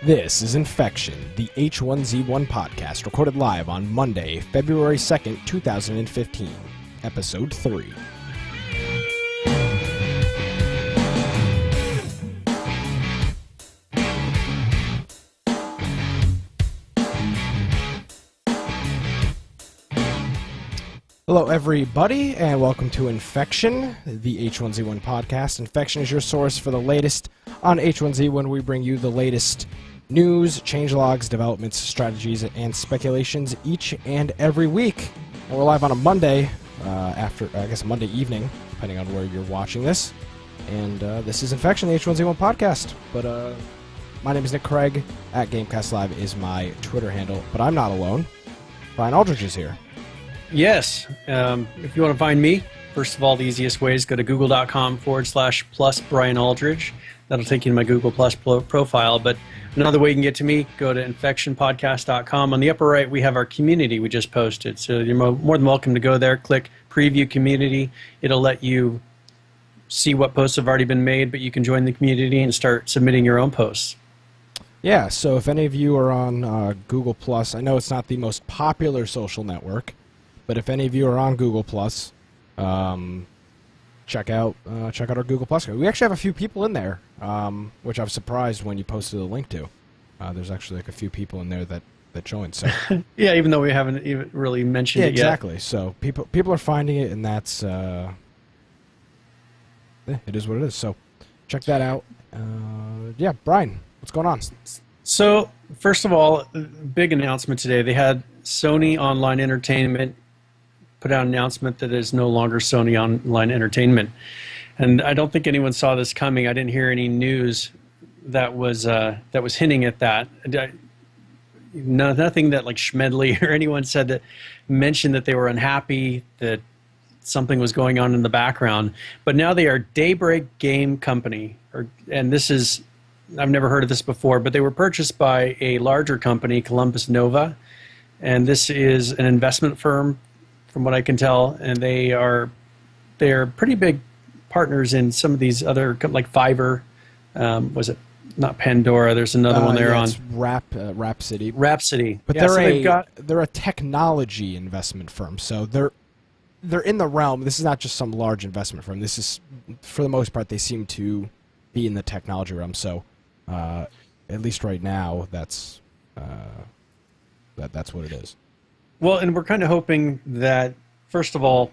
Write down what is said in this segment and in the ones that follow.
This is Infection, the H1Z1 podcast, recorded live on Monday, February 2nd, 2015, Episode 3. Hello, everybody, and welcome to Infection, the H1Z1 podcast. Infection is your source for the latest on H1Z1. We bring you the latest news, changelogs, developments, strategies, and speculations each and every week. And we're live on a Monday, Monday evening, depending on where you're watching this. And this is Infection, the H1Z1 podcast. But my name is Nick Craig. At Gamecast Live is my Twitter handle. But I'm not alone. Brian Aldridge is here. Yes. If you want to find me, first of all, the easiest way is go to google.com/plus Brian Aldridge. That'll take you to my Google Plus profile. But another way you can get to me, go to infectionpodcast.com. On the upper right, we have our community we just posted. So you're more than welcome to go there, click Preview Community. It'll let you see what posts have already been made, but you can join the community and start submitting your own posts. Yeah, so if any of you are on Google Plus, I know it's not the most popular social network, but if any of you are on Google Plus, check out our Google Plus. We actually have a few people in there, which I was surprised when you posted a link to. There's actually like a few people in there that joined. So yeah, even though we haven't even really mentioned it yet. Exactly. So people are finding it, and that's it is what it is. So check that out. Yeah, Brian, what's going on? So first of all, big announcement today. They had Sony Online Entertainment put out an announcement that is no longer Sony Online Entertainment. And I don't think anyone saw this coming. I didn't hear any news that was hinting at that. Nothing that like Schmedley or anyone mentioned that they were unhappy, that something was going on in the background. But now they are Daybreak Game Company. And this is, I've never heard of this before, but they were purchased by a larger company, Columbus Nova. And this is an investment firm, from what I can tell, and they are pretty big partners in some of these other, like Fiverr. Was it not Pandora? There's another one there on Rhapsody. Rhapsody, but they're a technology investment firm, so they're in the realm. This is not just some large investment firm. This is, for the most part, they seem to be in the technology realm. So at least right now, that's what it is. Well, and we're kind of hoping that, first of all,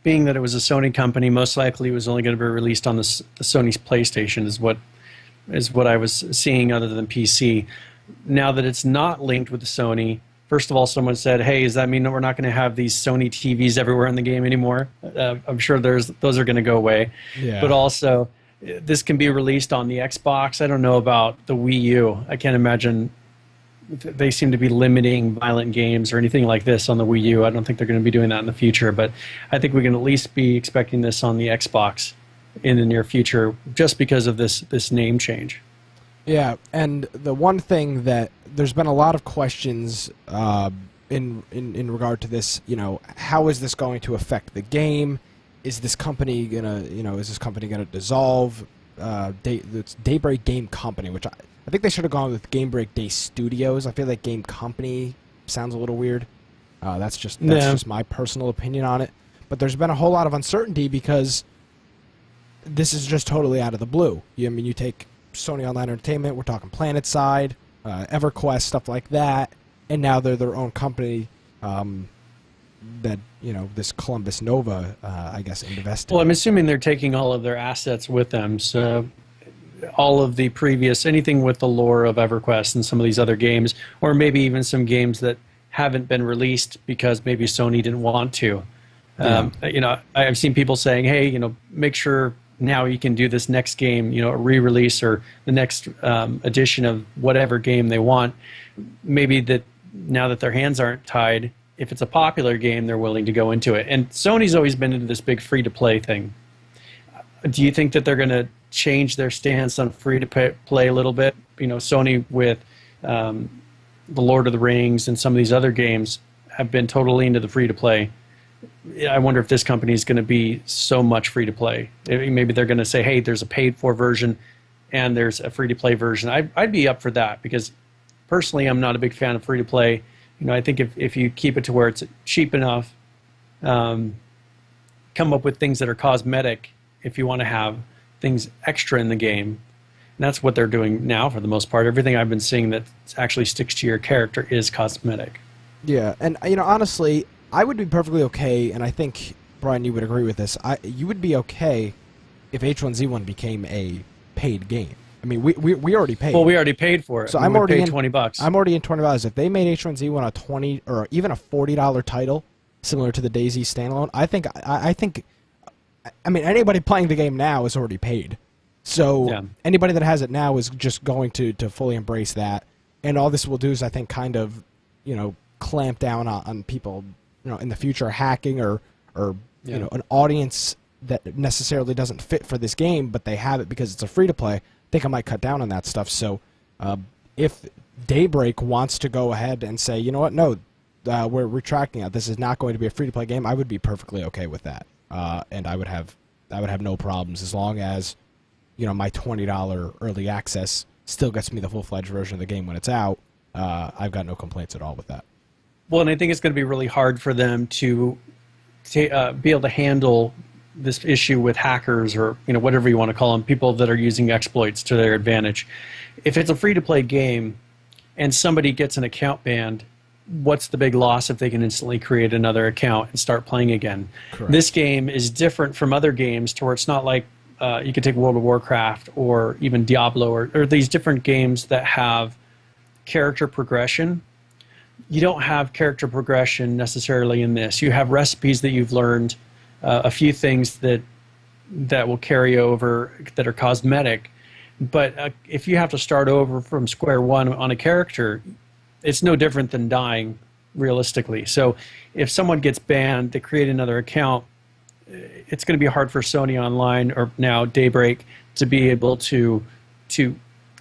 being that it was a Sony company, most likely it was only going to be released on the Sony's PlayStation is what I was seeing other than PC. Now that it's not linked with the Sony, first of all, someone said, hey, does that mean that we're not going to have these Sony TVs everywhere in the game anymore? I'm sure those are going to go away. Yeah. But also, this can be released on the Xbox. I don't know about the Wii U. I can't imagine. They seem to be limiting violent games or anything like this on the Wii U. I don't think they're going to be doing that in the future, but I think we can at least be expecting this on the Xbox in the near future just because of this name change. Yeah, and the one thing that there's been a lot of questions in regard to this, how is this going to affect the game? Is this company gonna dissolve? It's Daybreak Game Company, which I think they should have gone with Game Break Day Studios. I feel like Game Company sounds a little weird. That's just my personal opinion on it. But there's been a whole lot of uncertainty because this is just totally out of the blue. You take Sony Online Entertainment, we're talking PlanetSide, EverQuest, stuff like that, and now they're their own company that, this Columbus Nova, I guess, invested. Well, I'm assuming they're taking all of their assets with them, so all of the previous, anything with the lore of EverQuest and some of these other games, or maybe even some games that haven't been released because maybe Sony didn't want to. Yeah. I've seen people saying, hey, make sure now you can do this next game, a re-release or the next edition of whatever game they want. Maybe that now that their hands aren't tied, if it's a popular game, they're willing to go into it. And Sony's always been into this big free-to-play thing. Do you think that they're going to change their stance on free-to-play a little bit? Sony with the Lord of the Rings and some of these other games have been totally into the free-to-play. I wonder if this company is going to be so much free-to-play. Maybe they're going to say, hey, there's a paid-for version, and there's a free-to-play version, I'd be up for that, because personally I'm not a big fan of free-to-play. I think if you keep it to where it's cheap enough, come up with things that are cosmetic if you want to have things extra in the game. And that's what they're doing now for the most part. Everything I've been seeing that actually sticks to your character is cosmetic. Yeah, and honestly, I would be perfectly okay, and I think, Brian, you would agree with this. You would be okay if H1Z1 became a paid game. I mean, we already paid. Well, we already paid for it. So I'm already in $20. I'm already in $20. If they made H1Z1 a $20 or even a $40 title, similar to the DayZ standalone, I think, anybody playing the game now is already paid. So anybody that has it now is just going to fully embrace that, and all this will do is, I think, kind of, clamp down on people, in the future hacking or an audience that necessarily doesn't fit for this game, but they have it because it's a free to play. I think I might cut down on that stuff. So if Daybreak wants to go ahead and say, you know what, no, we're retracting that, this is not going to be a free to play game, I would be perfectly okay with that, and I would have no problems as long as my $20 early access still gets me the full-fledged version of the game when it's out. I've got no complaints at all with that. Well, and I think it's going to be really hard for them to be able to handle this issue with hackers, or whatever you want to call them, people that are using exploits to their advantage. If it's a free-to-play game and somebody gets an account banned, what's the big loss if they can instantly create another account and start playing again? Correct. This game is different from other games to where it's not like you could take World of Warcraft or even Diablo or these different games that have character progression. You don't have character progression necessarily in this. You have recipes that you've learned, a few things that will carry over that are cosmetic. But if you have to start over from square one on a character, it's no different than dying, realistically. So if someone gets banned, they create another account, it's going to be hard for Sony Online, or now Daybreak, to be able to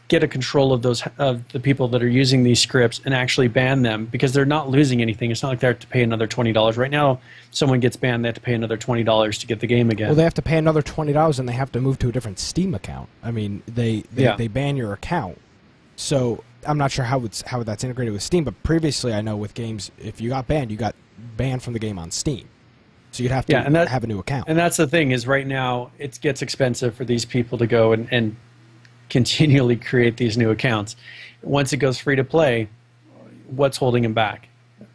get a control of the people that are using these scripts and actually ban them, because they're not losing anything. It's not like they have to pay another $20. Right now, someone gets banned, they have to pay another $20 to get the game again. Well, they have to pay another $20 and they have to move to a different Steam account. I mean, they ban your account. So I'm not sure how that's integrated with Steam, but previously I know with games, if you got banned from the game on Steam. So you'd have to have a new account. And that's the thing, is right now it gets expensive for these people to go and continually create these new accounts. Once it goes free to play, what's holding them back?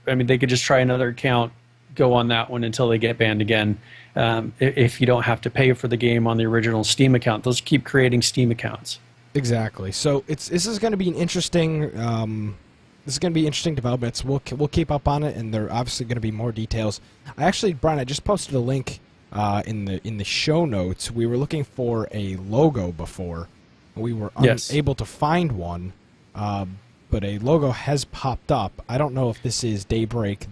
I mean, they could just try another account, go on that one until they get banned again. If you don't have to pay for the game on the original Steam account, they'll just keep creating Steam accounts. Exactly. So this is going to be an interesting. This is going to be interesting developments. We'll keep up on it, and there are obviously going to be more details. Brian, I just posted a link in the show notes. We were looking for a logo before. We were unable to find one, but a logo has popped up. I don't know if this is Daybreak.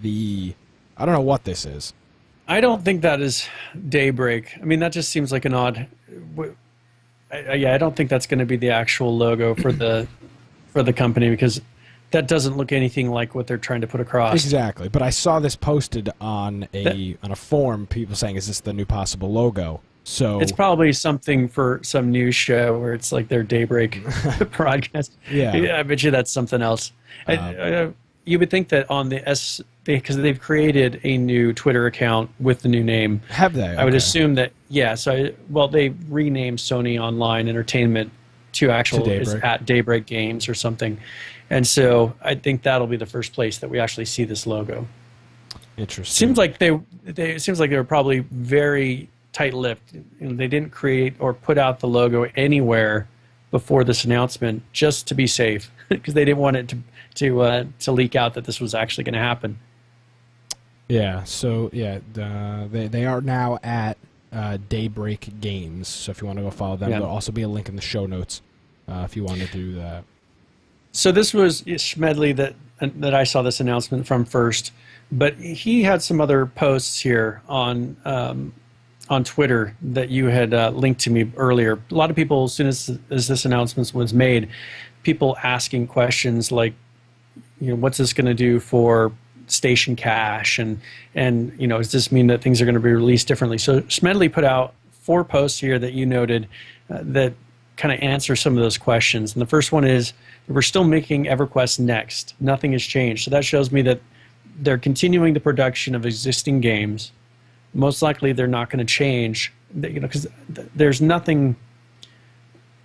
I don't know what this is. I don't think that is Daybreak. I mean, that just seems like an odd. I don't think that's going to be the actual logo for the company, because that doesn't look anything like what they're trying to put across. Exactly. But I saw this posted on a forum. People saying, "Is this the new possible logo?" So it's probably something for some news show where it's like their Daybreak broadcast. Yeah, I bet you that's something else. You would think that on the because they've created a new Twitter account with the new name. Have they? Okay. I would assume that, yeah. So they renamed Sony Online Entertainment to Daybreak. At Daybreak Games or something, and so I think that'll be the first place that we actually see this logo. Interesting. Seems like it seems like they were probably very tight-lipped. They didn't create or put out the logo anywhere before this announcement, just to be safe, because they didn't want it to leak out that this was actually going to happen. Yeah. So they are now at Daybreak Games. So if you want to go follow them, there'll also be a link in the show notes if you want to do that. So this was Schmedley that I saw this announcement from first, but he had some other posts here on Twitter that you had linked to me earlier. A lot of people, as soon as this announcement was made, people asking questions like, what's this going to do for station cache, and does this mean that things are going to be released differently? So Smedley put out 4 posts here that you noted that kind of answer some of those questions. And the first one is, we're still making EverQuest Next. Nothing has changed. So that shows me that they're continuing the production of existing games. Most likely they're not going to change, because there's nothing,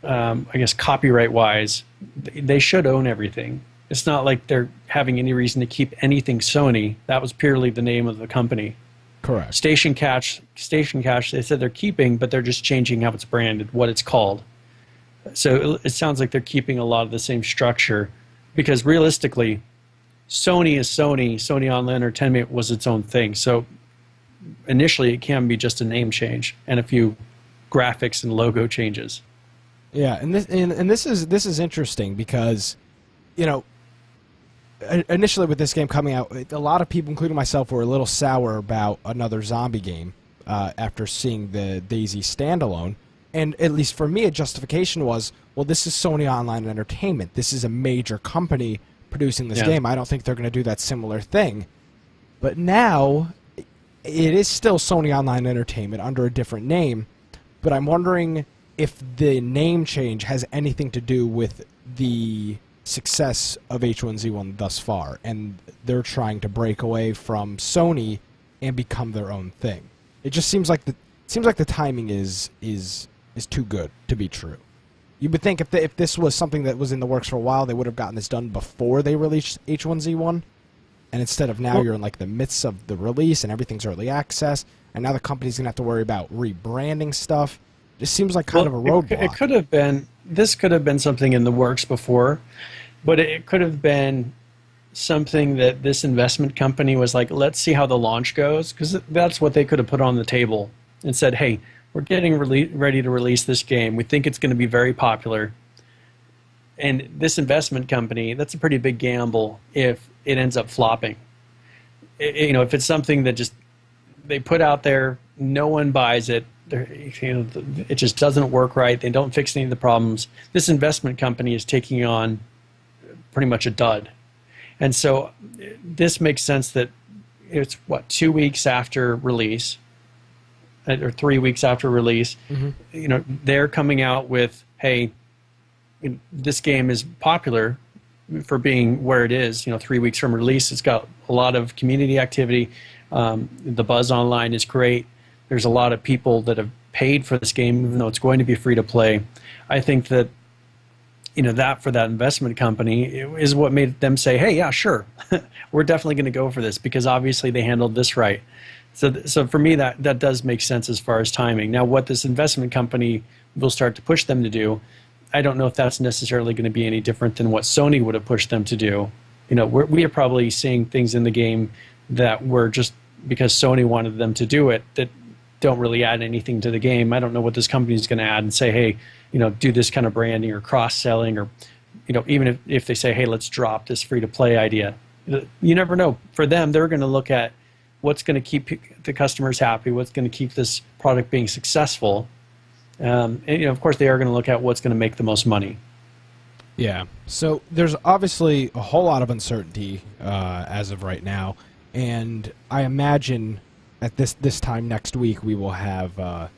I guess, copyright-wise. They should own everything. It's not like they're having any reason to keep anything Sony. That was purely the name of the company. Correct. Station Cache, they said they're keeping, but they're just changing how it's branded, what it's called. So it sounds like they're keeping a lot of the same structure, because realistically, Sony is Sony. Sony Online Entertainment was its own thing. So initially, it can be just a name change and a few graphics and logo changes. Yeah, and this is interesting because, initially with this game coming out, a lot of people, including myself, were a little sour about another zombie game after seeing the DayZ standalone. And at least for me, a justification was, well, this is Sony Online Entertainment. This is a major company producing this game. I don't think they're going to do that similar thing. But now, it is still Sony Online Entertainment under a different name. But I'm wondering if the name change has anything to do with the success of H1Z1 thus far, and they're trying to break away from Sony and become their own thing. It just seems like the timing is too good to be true. You would think if this was something that was in the works for a while, they would have gotten this done before they released H1Z1, and instead of now, you're in like the midst of the release and everything's early access, and now the company's gonna have to worry about rebranding stuff. It just seems like kind of a roadblock. It could have been. This could have been something in the works before, but it could have been something that this investment company was like, let's see how the launch goes, because that's what they could have put on the table and said, hey, we're getting ready to release this game. We think it's going to be very popular. And this investment company, that's a pretty big gamble if it ends up flopping. If it's something that just they put out there, no one buys it, it just doesn't work right, they don't fix any of the problems, this investment company is taking on pretty much a dud. And so this makes sense that it's, 2 weeks after release, or 3 weeks after release, they're coming out with, hey, this game is popular for being where it is. 3 weeks from release, it's got a lot of community activity. The buzz online is great. There's a lot of people that have paid for this game, even though it's going to be free to play. I think that that for that investment company is what made them say, hey, yeah, sure, we're definitely going to go for this, because obviously they handled this right. So for me, that does make sense as far as timing. Now, what this investment company will start to push them to do, I don't know if that's necessarily going to be any different than what Sony would have pushed them to do. We are probably seeing things in the game that were just because Sony wanted them to do it, that don't really add anything to the game. I don't know what this company is going to add and say, hey, do this kind of branding or cross-selling, or even if they say, hey, let's drop this free-to-play idea. You never know. For them, they're going to look at what's going to keep the customers happy, what's going to keep this product being successful. And of course, they are going to look at what's going to make the most money. Yeah. So there's obviously a whole lot of uncertainty as of right now, and I imagine at this time next week we will have a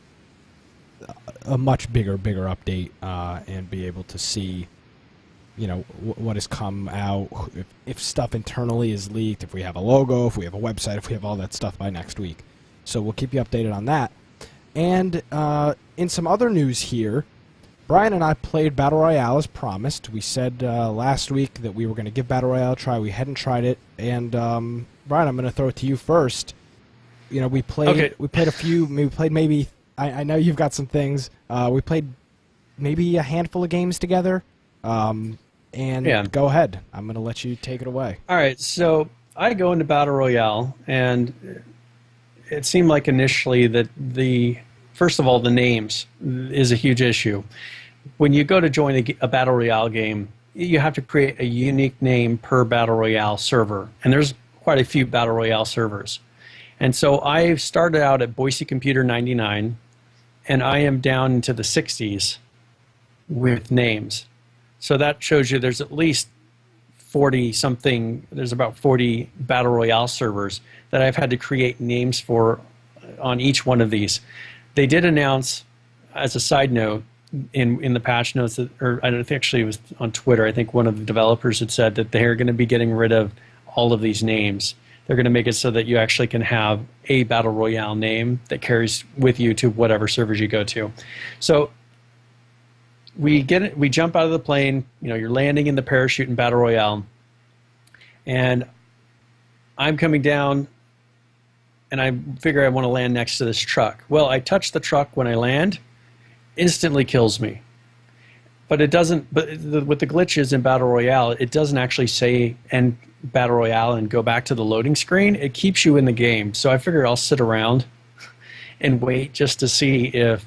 much bigger update and be able to see what has come out, if stuff internally is leaked, if we have a logo, if we have a website, if we have all that stuff by next week. So we'll keep you updated on that. And in some other news here, Brian and I played Battle Royale as promised. We said last week that we were going to give Battle Royale a try. We hadn't tried it. And Brian, I'm going to throw it to you first. We played a few. We played maybe. I know you've got some things. We played maybe a handful of games together. Go ahead. I'm going to let you take it away. All right. So I go into Battle Royale, and it seemed like initially that first of all, the names is a huge issue. When you go to join a Battle Royale game, you have to create a unique name per Battle Royale server, and there's quite a few Battle Royale servers. And so I started out at Boise Computer 99, and I am down into the 60s with names. So that shows you there's at least 40-something, there's about 40 Battle Royale servers that I've had to create names for on each one of these. They did announce, as a side note, in the patch notes that, or I don't think actually it was on Twitter. I think one of the developers had said that they're going to be getting rid of all of these names. They're going to make it so that you actually can have a Battle Royale name that carries with you to whatever servers you go to. So we jump out of the plane. You're landing in the parachute in Battle Royale, and I'm coming down, and I figure I want to land next to this truck. Well, I touch the truck when I land, instantly kills me. But it doesn't. But with the glitches in Battle Royale, it doesn't actually say end Battle Royale and go back to the loading screen. It keeps you in the game. So I figure I'll sit around and wait just to see if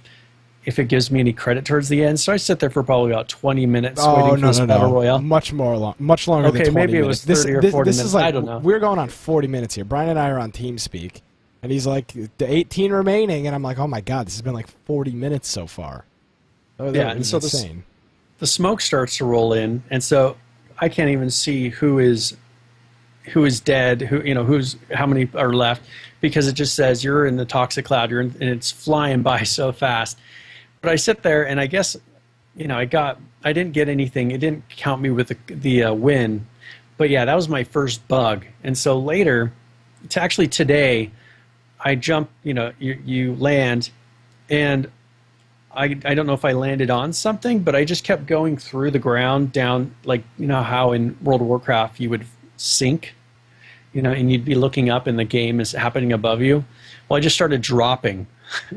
it gives me any credit towards the end. So I sit there for probably about 20 minutes waiting for this Battle Royale. Much longer than 20 minutes. Okay, maybe it was 30 or 40 minutes. Is like, I don't know. We're going on 40 minutes here. Brian and I are on TeamSpeak, and he's like, the 18 remaining, and I'm like, oh my God, this has been like 40 minutes so far. Yeah, and so the smoke starts to roll in, and so I can't even see who is dead, how many are left, because it just says you're in the toxic cloud, and it's flying by so fast. But I sit there, and I guess, I didn't get anything. It didn't count me with the win. But yeah, that was my first bug. And so later, today, I jump, you land, and I don't know if I landed on something, but I just kept going through the ground down, like, how in World of Warcraft you would sink, and you'd be looking up and the game is happening above you. Well, I just started dropping.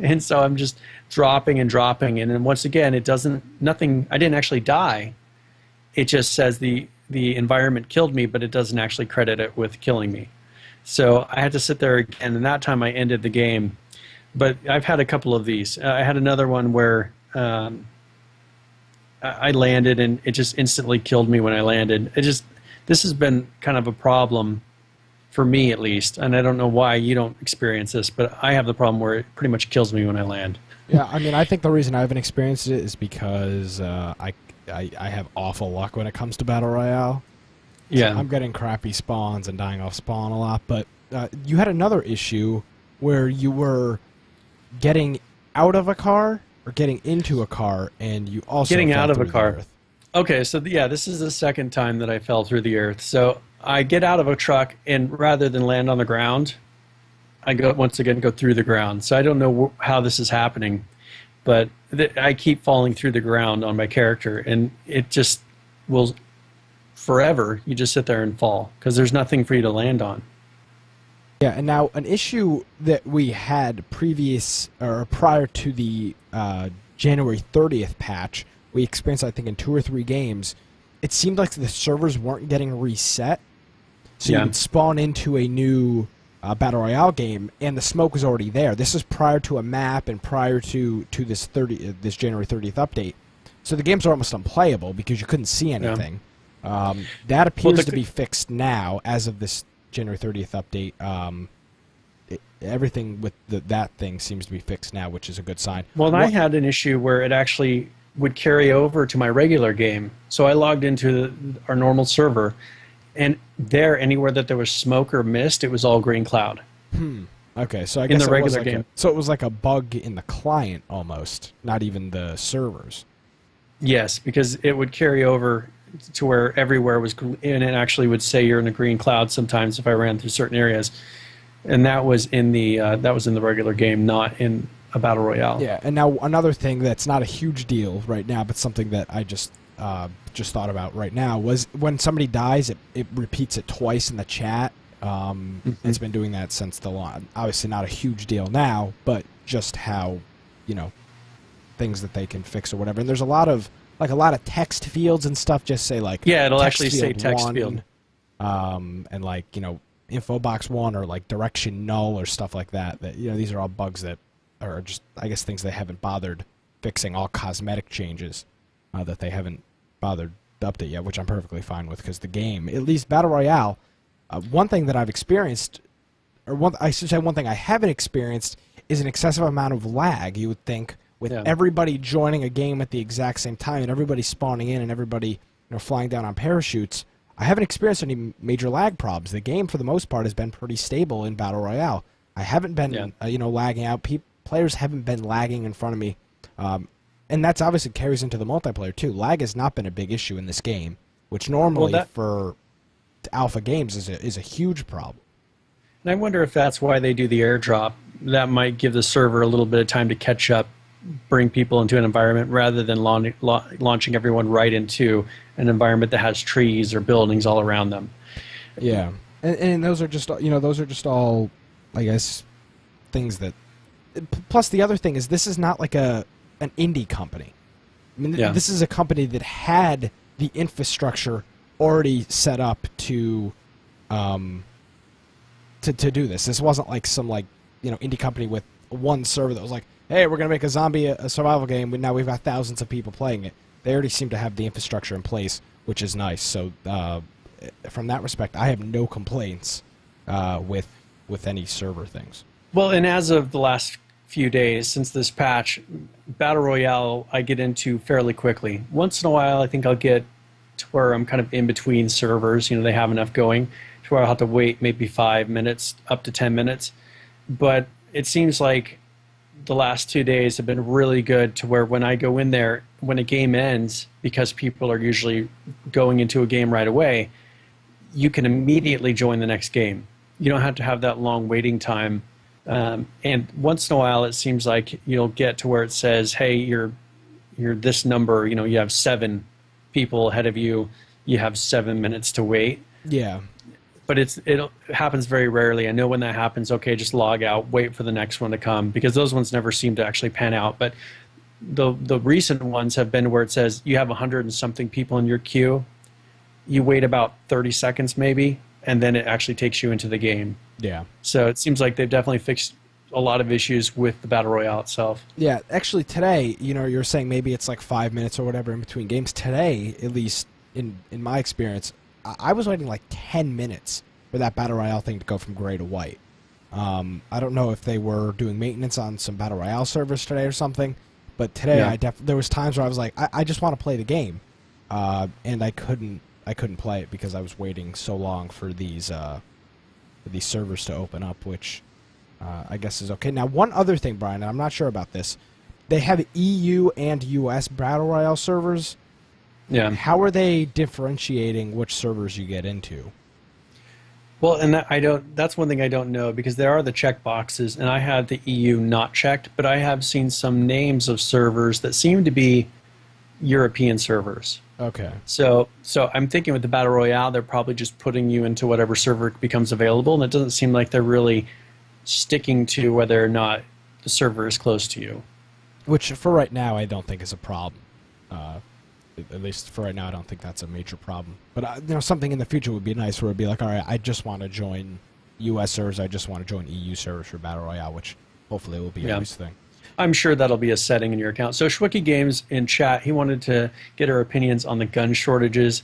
And so I'm just dropping and dropping. And then once again, I didn't actually die. It just says the environment killed me, but it doesn't actually credit it with killing me. So I had to sit there again, and that time I ended the game. But I've had a couple of these. I had another one where I landed and it just instantly killed me when I landed. This has been kind of a problem for me, at least, and I don't know why you don't experience this, but I have the problem where it pretty much kills me when I land. Yeah, I mean, I think the reason I haven't experienced it is because I have awful luck when it comes to Battle Royale. Yeah. So I'm getting crappy spawns and dying off spawn a lot, but you had another issue where you were getting out of a car or getting into a car, and you also getting fell out of a through car. the earth. Okay, so this is the second time that I fell through the earth. So I get out of a truck, and rather than land on the ground, I go through the ground. So I don't know how this is happening, but I keep falling through the ground on my character, and it just will forever. You just sit there and fall because there's nothing for you to land on. Yeah, and now an issue that we had prior to the January 30th patch, we experienced, I think, in 2 or 3 games. It seemed like the servers weren't getting reset, so you would spawn into a new Battle Royale game, and the smoke was already there. This is prior to a map and prior to this January 30th update. So the games are almost unplayable because you couldn't see anything. Yeah. That appears to be fixed now as of this January 30th update. Everything with that thing seems to be fixed now, which is a good sign. Well, I had an issue where it actually would carry over to my regular game. So I logged into our normal server, and anywhere that there was smoke or mist, it was all green cloud. Okay, so I guess in the regular game. So it was like a bug in the client almost, not even the servers. Yes, because it would carry over to where everywhere was, and it actually would say you're in a green cloud sometimes if I ran through certain areas. And that was in the regular game, not in a Battle Royale. Yeah, and now another thing that's not a huge deal right now, but something that I just thought about right now was when somebody dies, it repeats it twice in the chat. It's been doing that since the launch. Obviously not a huge deal now, but just how, things that they can fix or whatever. And there's a lot of text fields and stuff just say like it'll actually say text 1, field. And like, info box 1 or like direction null or stuff like that. That these are all bugs that are just, I guess, things they haven't bothered fixing, all cosmetic changes that they haven't bothered to update yet, which I'm perfectly fine with because the game, at least Battle Royale, one thing that I've experienced, one thing I haven't experienced is an excessive amount of lag. You would think with everybody joining a game at the exact same time and everybody spawning in and everybody flying down on parachutes, I haven't experienced any major lag problems. The game, for the most part, has been pretty stable in Battle Royale. I haven't been, lagging out. Players haven't been lagging in front of me. And that's obviously carries into the multiplayer, too. Lag has not been a big issue in this game, which normally for alpha games is a huge problem. And I wonder if that's why they do the airdrop. That might give the server a little bit of time to catch up, bring people into an environment rather than launching everyone right into an environment that has trees or buildings all around them. Yeah, and those are just all, I guess, things that. Plus, the other thing is this is not like an indie company. I mean, this is a company that had the infrastructure already set up to do this. This wasn't like some indie company with one server that was like, hey, we're gonna make a zombie a survival game. Now we've got thousands of people playing it. They already seem to have the infrastructure in place, which is nice. So from that respect, I have no complaints with any server things. Well, and as of the last few days since this patch, Battle Royale I get into fairly quickly. Once in a while, I think I'll get to where I'm kind of in between servers. They have enough going to where I'll have to wait maybe 5 minutes up to 10 minutes. But it seems like the last 2 days have been really good to where when I go in there, when a game ends, because people are usually going into a game right away, you can immediately join the next game. You don't have to have that long waiting time. And once in a while, it seems like you'll get to where it says, hey, you're this number, you have 7 people ahead of you, you have 7 minutes to wait. Yeah. But it happens very rarely. I know when that happens, okay, just log out, wait for the next one to come, because those ones never seem to actually pan out. But the recent ones have been where it says you have 100 and something people in your queue. You wait about 30 seconds maybe, and then it actually takes you into the game. Yeah. So it seems like they've definitely fixed a lot of issues with the Battle Royale itself. Yeah, actually today, you're saying maybe it's like 5 minutes or whatever in between games. Today, at least in my experience, I was waiting like 10 minutes for that Battle Royale thing to go from gray to white. I don't know if they were doing maintenance on some Battle Royale servers today or something, but today there was times where I was like, I just want to play the game, and I couldn't play it because I was waiting so long for these servers to open up, which I guess is okay. Now, one other thing, Brian, and I'm not sure about this, they have EU and US Battle Royale servers. Yeah. How are they differentiating which servers you get into? Well, and that's one thing I don't know, because there are the check boxes, and I have the EU not checked, but I have seen some names of servers that seem to be European servers. Okay. So I'm thinking with the Battle Royale, they're probably just putting you into whatever server becomes available, and it doesn't seem like they're really sticking to whether or not the server is close to you. Which, for right now, I don't think is a problem. At least for right now, I don't think that's a major problem. But something in the future would be nice, where it'd be like, all right, I just want to join US servers, I just want to join EU servers for Battle Royale, which hopefully will be a nice thing. I'm sure that'll be a setting in your account. So Schwickie Games in chat, he wanted to get our opinions on the gun shortages,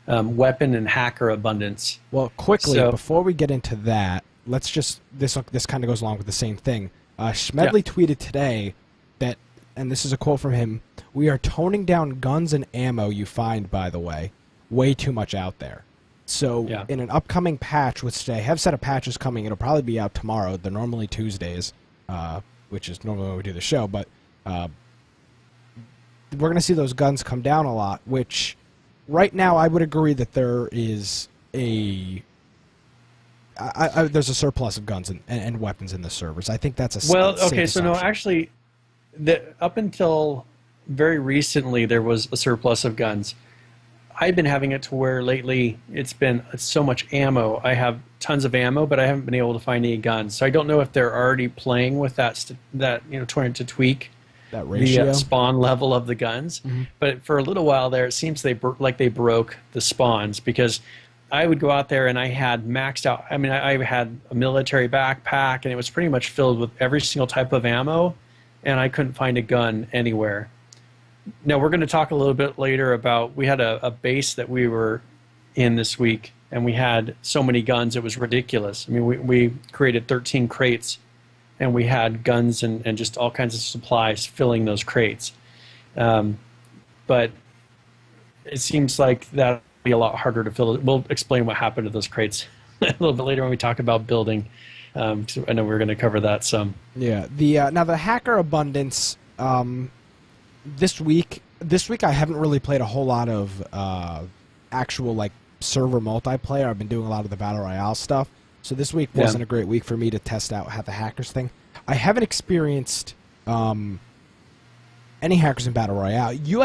weapon and hacker abundance. Well, quickly, before we get into that, let's just, this kind of goes along with the same thing. Schmedley tweeted today that, and this is a quote from him, "We are toning down guns and ammo you find, by the way. Way too much out there." So in an upcoming patch, which they have set of patches coming, it'll probably be out tomorrow. They're normally Tuesdays, which is normally when we do the show, but we're going to see those guns come down a lot, which right now I would agree that there is there's a surplus of guns and weapons in the servers. I think that's a safe okay, so assumption. no, actually, up until very recently, there was a surplus of guns. I've been having it to where lately it's so much ammo. I have tons of ammo, but I haven't been able to find any guns. So I don't know if they're already playing with trying to tweak that ratio, the spawn level of the guns. Mm-hmm. But for a little while there, it seems they broke the spawns, because I would go out there and I had maxed out. I mean, I had a military backpack, and it was pretty much filled with every single type of ammo, and I couldn't find a gun anywhere. Now, we're going to talk a little bit later about, we had a base that we were in this week, and we had so many guns, it was ridiculous. I mean, we created 13 crates, and we had guns and just all kinds of supplies filling those crates. But it seems like that will be a lot harder to fill. We'll explain what happened to those crates a little bit later when we talk about building. I know we're going to cover that some. Yeah. Now, the hacker abundance... this week I haven't really played a whole lot of actual like server multiplayer. I've been doing a lot of the Battle Royale stuff. So this week wasn't a great week for me to test out how the hackers thing. I haven't experienced any hackers in Battle Royale. You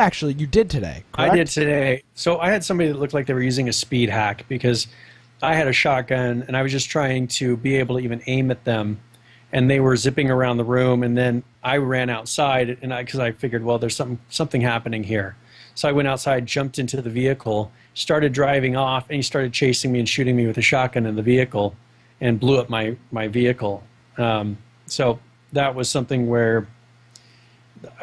did today, correct? I did today. So I had somebody that looked like they were using a speed hack because I had a shotgun and I was just trying to be able to even aim at them, and they were zipping around the room, and then I ran outside and because I figured, well, there's something happening here. So I went outside, jumped into the vehicle, started driving off, and he started chasing me and shooting me with a shotgun in the vehicle and blew up my vehicle. So that was something where,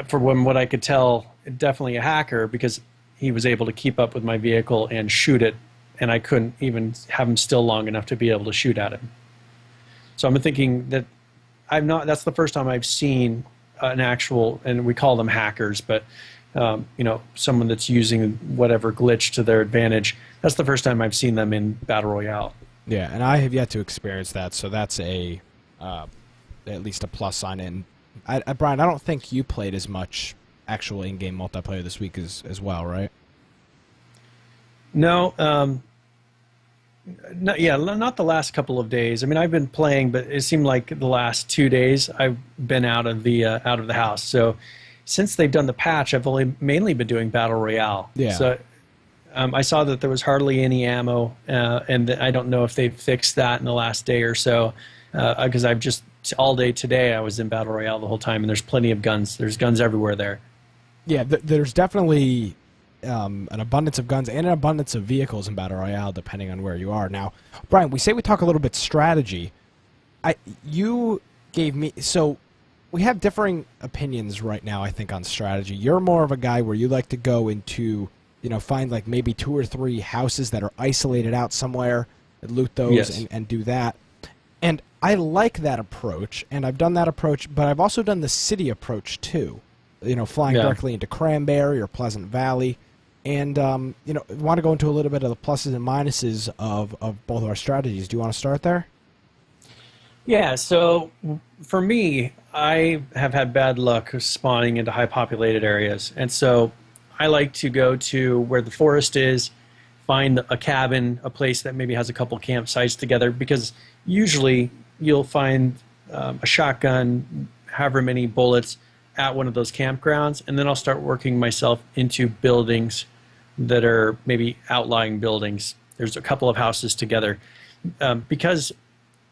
from what I could tell, definitely a hacker, because he was able to keep up with my vehicle and shoot it, and I couldn't even have him still long enough to be able to shoot at him. So I'm thinking that that's the first time I've seen an actual, and we call them hackers, but someone that's using whatever glitch to their advantage. That's the first time I've seen them in Battle Royale. Yeah, and I have yet to experience that, so that's at least a plus sign. And Brian, I don't think you played as much actual in-game multiplayer this week as well, right? No, not the last couple of days. I mean, I've been playing, but it seemed like the last 2 days I've been out of the house. So since they've done the patch, I've only mainly been doing Battle Royale. Yeah. So I saw that there was hardly any ammo, and I don't know if they've fixed that in the last day or so, because I've just all day today I was in Battle Royale the whole time, and there's plenty of guns. There's guns everywhere there. Yeah, there's definitely an abundance of guns and an abundance of vehicles in Battle Royale, depending on where you are. Now, Brian, we talk a little bit strategy. You gave me, so we have differing opinions right now, I think, on strategy. You're more of a guy where you like to go into, find like maybe 2 or 3 houses that are isolated out somewhere, and loot those. Yes. and do that. And I like that approach, and I've done that approach, but I've also done the city approach too. Flying directly into Cranberry or Pleasant Valley. And, want to go into a little bit of the pluses and minuses of both of our strategies. Do you want to start there? Yeah, so for me, I have had bad luck spawning into high populated areas. And so I like to go to where the forest is, find a cabin, a place that maybe has a couple campsites together, because usually you'll find a shotgun, however many bullets, at one of those campgrounds, and then I'll start working myself into buildings that are maybe outlying buildings. There's a couple of houses together. Because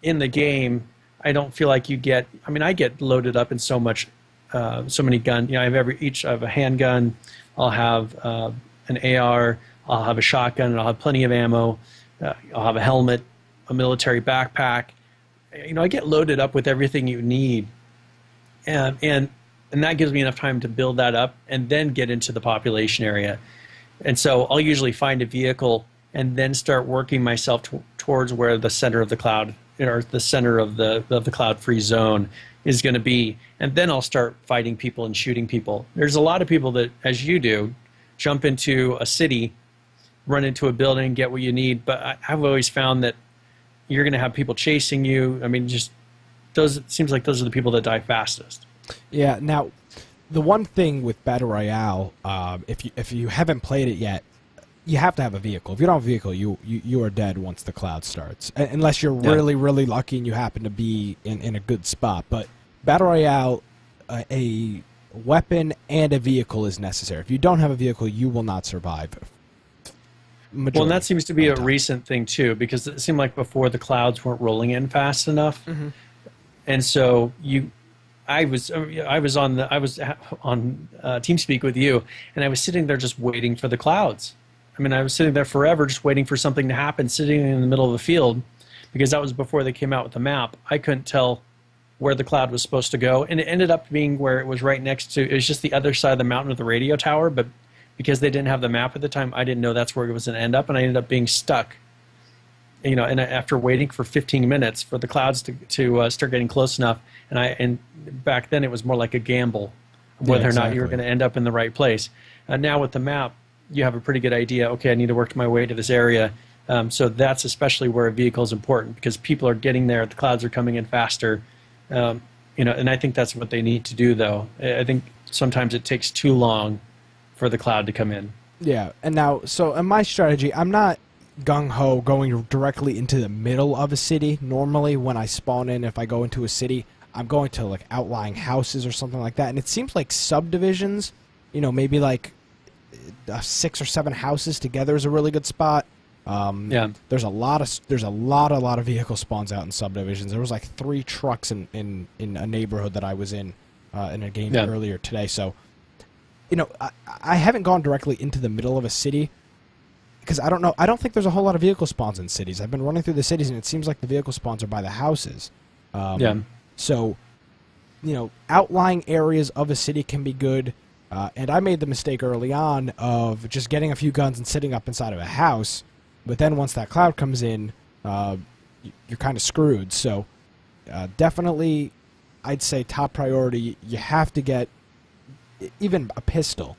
in the game, I don't feel like I get loaded up in so many guns. I have a handgun, I'll have an AR, I'll have a shotgun, and I'll have plenty of ammo, I'll have a helmet, a military backpack. I get loaded up with everything you need. And that gives me enough time to build that up and then get into the population area. And so I'll usually find a vehicle and then start working myself towards where the center of the cloud, or the center of the cloud-free zone is going to be. And then I'll start fighting people and shooting people. There's a lot of people that, as you do, jump into a city, run into a building, get what you need. But I've always found that you're going to have people chasing you. I mean, it seems like those are the people that die fastest. Yeah. Now, the one thing with Battle Royale, if you haven't played it yet, you have to have a vehicle. If you don't have a vehicle, you are dead once the cloud starts, unless you're really, really lucky and you happen to be in a good spot. But Battle Royale, a weapon and a vehicle is necessary. If you don't have a vehicle, you will not survive. Well, and that seems to be a recent thing too, because it seemed like before the clouds weren't rolling in fast enough, and so I was on TeamSpeak with you, and I was sitting there just waiting for the clouds. I mean, I was sitting there forever just waiting for something to happen, sitting in the middle of the field, because that was before they came out with the map. I couldn't tell where the cloud was supposed to go, and it ended up being where it was right next to, it was just the other side of the mountain of the radio tower, but because they didn't have the map at the time, I didn't know that's where it was going to end up, and I ended up being stuck. And after waiting for 15 minutes for the clouds to start getting close enough, and back then it was more like a gamble whether or not you were going to end up in the right place. Now with the map, you have a pretty good idea. Okay, I need to work my way to this area. So that's especially where a vehicle is important, because people are getting there. The clouds are coming in faster. And I think that's what they need to do, though. I think sometimes it takes too long for the cloud to come in. Yeah, and now, so in my strategy, I'm not gung-ho going directly into the middle of a city. Normally, when I spawn in, if I go into a city, I'm going to, like, outlying houses or something like that. And it seems like subdivisions, you know, maybe, like, 6 or 7 houses together is a really good spot. Yeah. There's a lot of vehicle spawns out in subdivisions. There was, like, 3 trucks in a neighborhood that I was in a game earlier today. So, you know, I haven't gone directly into the middle of a city because I don't know. I don't think there's a whole lot of vehicle spawns in cities. I've been running through the cities, and it seems like the vehicle spawns are by the houses. So, you know, outlying areas of a city can be good. And I made the mistake early on of just getting a few guns and sitting up inside of a house. But then once that cloud comes in, you're kind of screwed. So definitely, I'd say top priority, you have to get even a pistol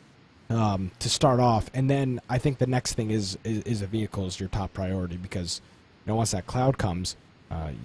to start off. And then I think the next thing is a vehicle is your top priority because, you know, once that cloud comes,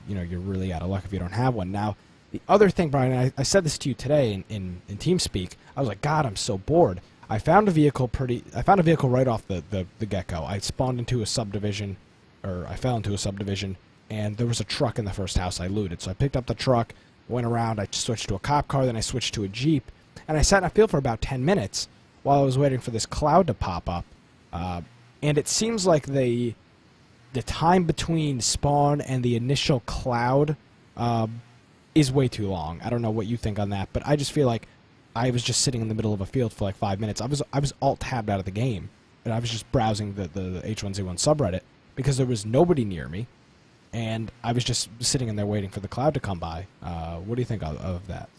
you know, you're really out of luck if you don't have one. Now, the other thing, Brian, I said this to you today in TeamSpeak. I was like, God, I'm so bored. I found a vehicle right off the get-go. I spawned into a subdivision, or I fell into a subdivision, and there was a truck in the first house I looted. So I picked up the truck, went around, I switched to a cop car, then I switched to a Jeep, and I sat in a field for about 10 minutes while I was waiting for this cloud to pop up. And it seems like the time between spawn and the initial cloud is way too long. I don't know what you think on that, but I just feel like I was just sitting in the middle of a field for like 5 minutes. I was alt-tabbed out of the game, and I was just browsing the H1Z1 subreddit because there was nobody near me, and I was just sitting in there waiting for the cloud to come by. What do you think of that?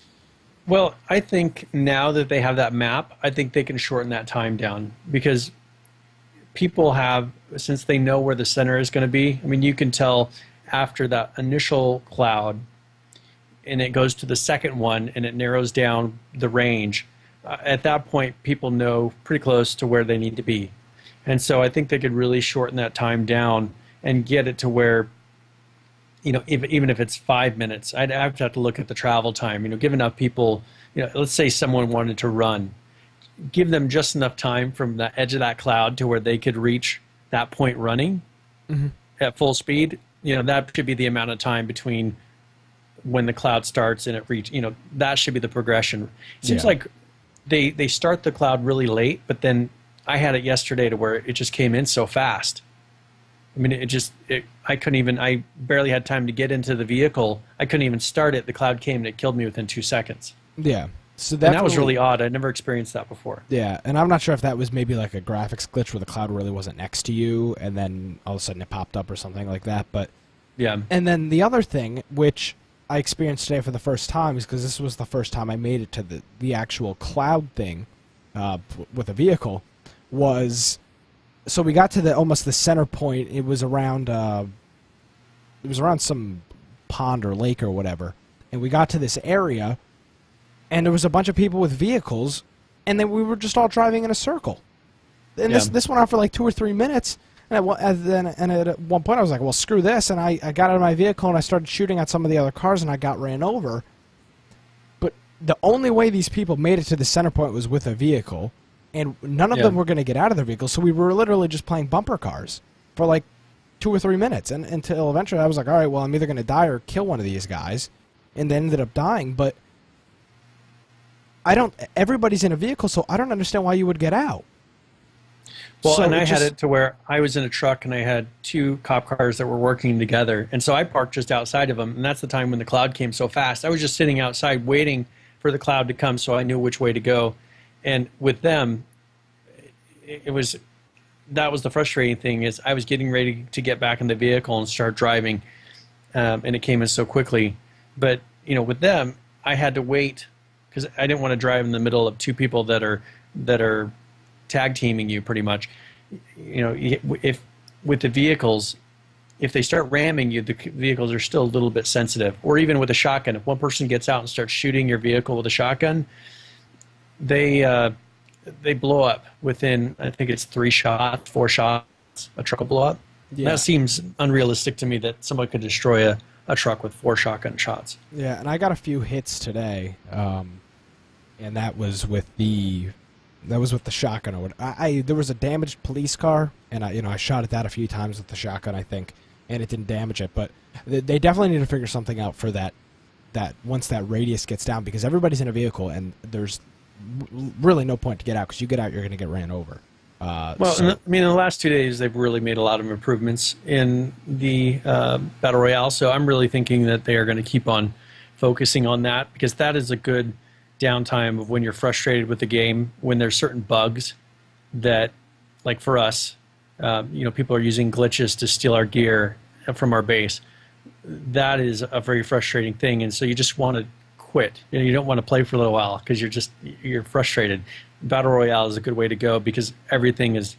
Well, I think now that they have that map, I think they can shorten that time down because people have, since they know where the center is going to be, I mean, you can tell after that initial cloud and it goes to the second one and it narrows down the range. At that point, people know pretty close to where they need to be. And so I think they could really shorten that time down and get it to where, you know, even if it's 5 minutes, I'd have to look at the travel time, you know, give enough people, you know, let's say someone wanted to run, give them just enough time from the edge of that cloud to where they could reach that point running at full speed. You know, that should be the amount of time between when the cloud starts and it reach, you know, that should be the progression. It seems like they start the cloud really late, but then I had it yesterday to where it just came in so fast. I mean, I barely had time to get into the vehicle. I couldn't even start it. The cloud came and it killed me within 2 seconds. Yeah. So that was really odd. I'd never experienced that before. Yeah, and I'm not sure if that was maybe like a graphics glitch where the cloud really wasn't next to you and then all of a sudden it popped up or something like that. But yeah. And then the other thing, which I experienced today for the first time, is because this was the first time I made it to the actual cloud thing with a vehicle, was so we got to almost the center point. It was around some pond or lake or whatever, and we got to this area, and there was a bunch of people with vehicles, and then we were just all driving in a circle, and this went on for like 2 or 3 minutes. And at one point I was like, well, screw this, and I got out of my vehicle and I started shooting at some of the other cars and I got ran over. But the only way these people made it to the center point was with a vehicle, and none of them were going to get out of their vehicle, so we were literally just playing bumper cars for like 2 or 3 minutes, and until eventually I was like, all right, well, I'm either going to die or kill one of these guys, and then ended up dying. But everybody's in a vehicle, so I don't understand why you would get out. Well, so and I had it to where I was in a truck and I had 2 cop cars that were working together. And so I parked just outside of them. And that's the time when the cloud came so fast. I was just sitting outside waiting for the cloud to come so I knew which way to go. And with them, that was the frustrating thing, is I was getting ready to get back in the vehicle and start driving. And it came in so quickly. But, you know, with them, I had to wait because I didn't want to drive in the middle of 2 people that are tag teaming you pretty much. You know, if with the vehicles, if they start ramming you, the vehicles are still a little bit sensitive. Or even with a shotgun, if one person gets out and starts shooting your vehicle with a shotgun, they blow up within, I think it's 3 shots, 4 shots, a truck will blow up. Yeah. That seems unrealistic to me that someone could destroy a truck with 4 shotgun shots. Yeah, and I got a few hits today. and that was with the shotgun. There was a damaged police car, and I shot at that a few times with the shotgun, I think, and it didn't damage it. But they definitely need to figure something out for that once that radius gets down, because everybody's in a vehicle and there's really no point to get out, because you get out, you're going to get ran over. In the last 2 days, they've really made a lot of improvements in the Battle Royale, so I'm really thinking that they are going to keep on focusing on that, because that is a good downtime of when you're frustrated with the game, when there's certain bugs that, like for us, people are using glitches to steal our gear from our base. That is a very frustrating thing, and so you just want to quit. You don't want to play for a little while because you're frustrated. Battle Royale is a good way to go because everything is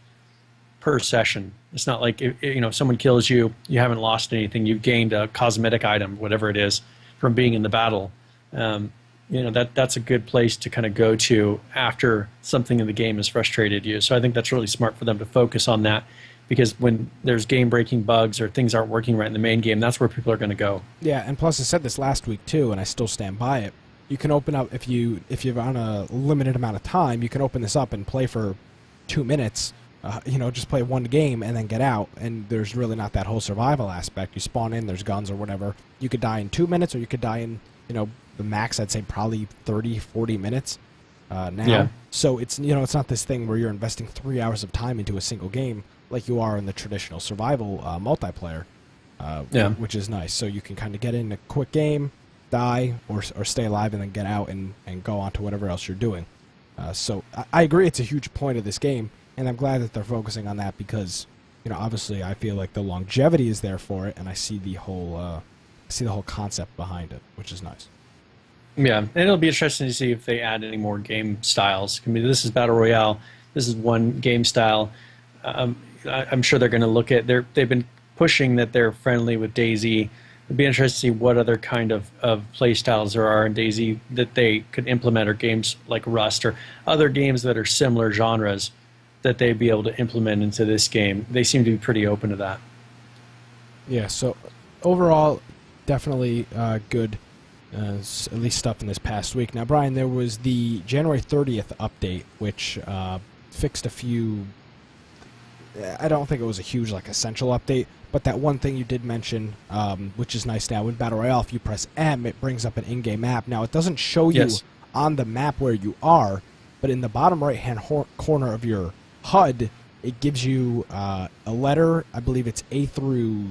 per session. It's not like if someone kills you, you haven't lost anything. You've gained a cosmetic item, whatever it is, from being in the battle. That's a good place to kind of go to after something in the game has frustrated you. So I think that's really smart for them to focus on that, because when there's game-breaking bugs or things aren't working right in the main game, that's where people are going to go. Yeah, and plus I said this last week too, and I still stand by it. You can open up, if you're on a limited amount of time, you can open this up and play for 2 minutes. Just play one game and then get out, and there's really not that whole survival aspect. You spawn in, there's guns or whatever. You could die in 2 minutes, or you could die in, the max, I'd say probably 30, 40 minutes now. Yeah. So it's not this thing where you're investing 3 hours of time into a single game like you are in the traditional survival multiplayer, which is nice. So you can kind of get in a quick game, die, or stay alive, and then get out and go on to whatever else you're doing. So I agree, it's a huge point of this game, and I'm glad that they're focusing on that, because obviously I feel like the longevity is there for it, and I see the whole concept behind it, which is nice. Yeah, and it'll be interesting to see if they add any more game styles. I mean, this is Battle Royale. This is one game style. I'm sure they're going to look at. They've been pushing that they're friendly with DayZ. It'd be interesting to see what other kind of play styles there are in DayZ that they could implement, or games like Rust or other games that are similar genres that they'd be able to implement into this game. They seem to be pretty open to that. Yeah. So overall, definitely good. At least stuff in this past week. Now, Brian, there was the January 30th update, which fixed a few. I don't think it was a huge, essential update, but that one thing you did mention, which is nice now, in Battle Royale, if you press M, it brings up an in-game map. Now, it doesn't show you on the map where you are, but in the bottom right-hand corner of your HUD, it gives you a letter. I believe it's A through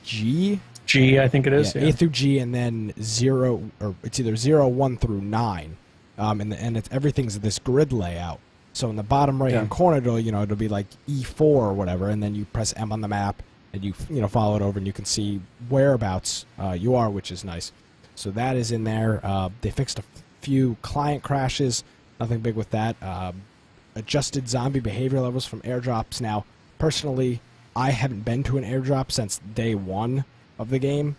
G. G, I think it is. Yeah. A through G, and then 0, or it's either 0, 1 through 9, and everything's this grid layout. So in the bottom right-hand corner, it'll be like E4 or whatever, and then you press M on the map, and you follow it over, and you can see whereabouts you are, which is nice. So that is in there. They fixed a few client crashes, nothing big with that. Adjusted zombie behavior levels from airdrops. Now, personally, I haven't been to an airdrop since day one of the game,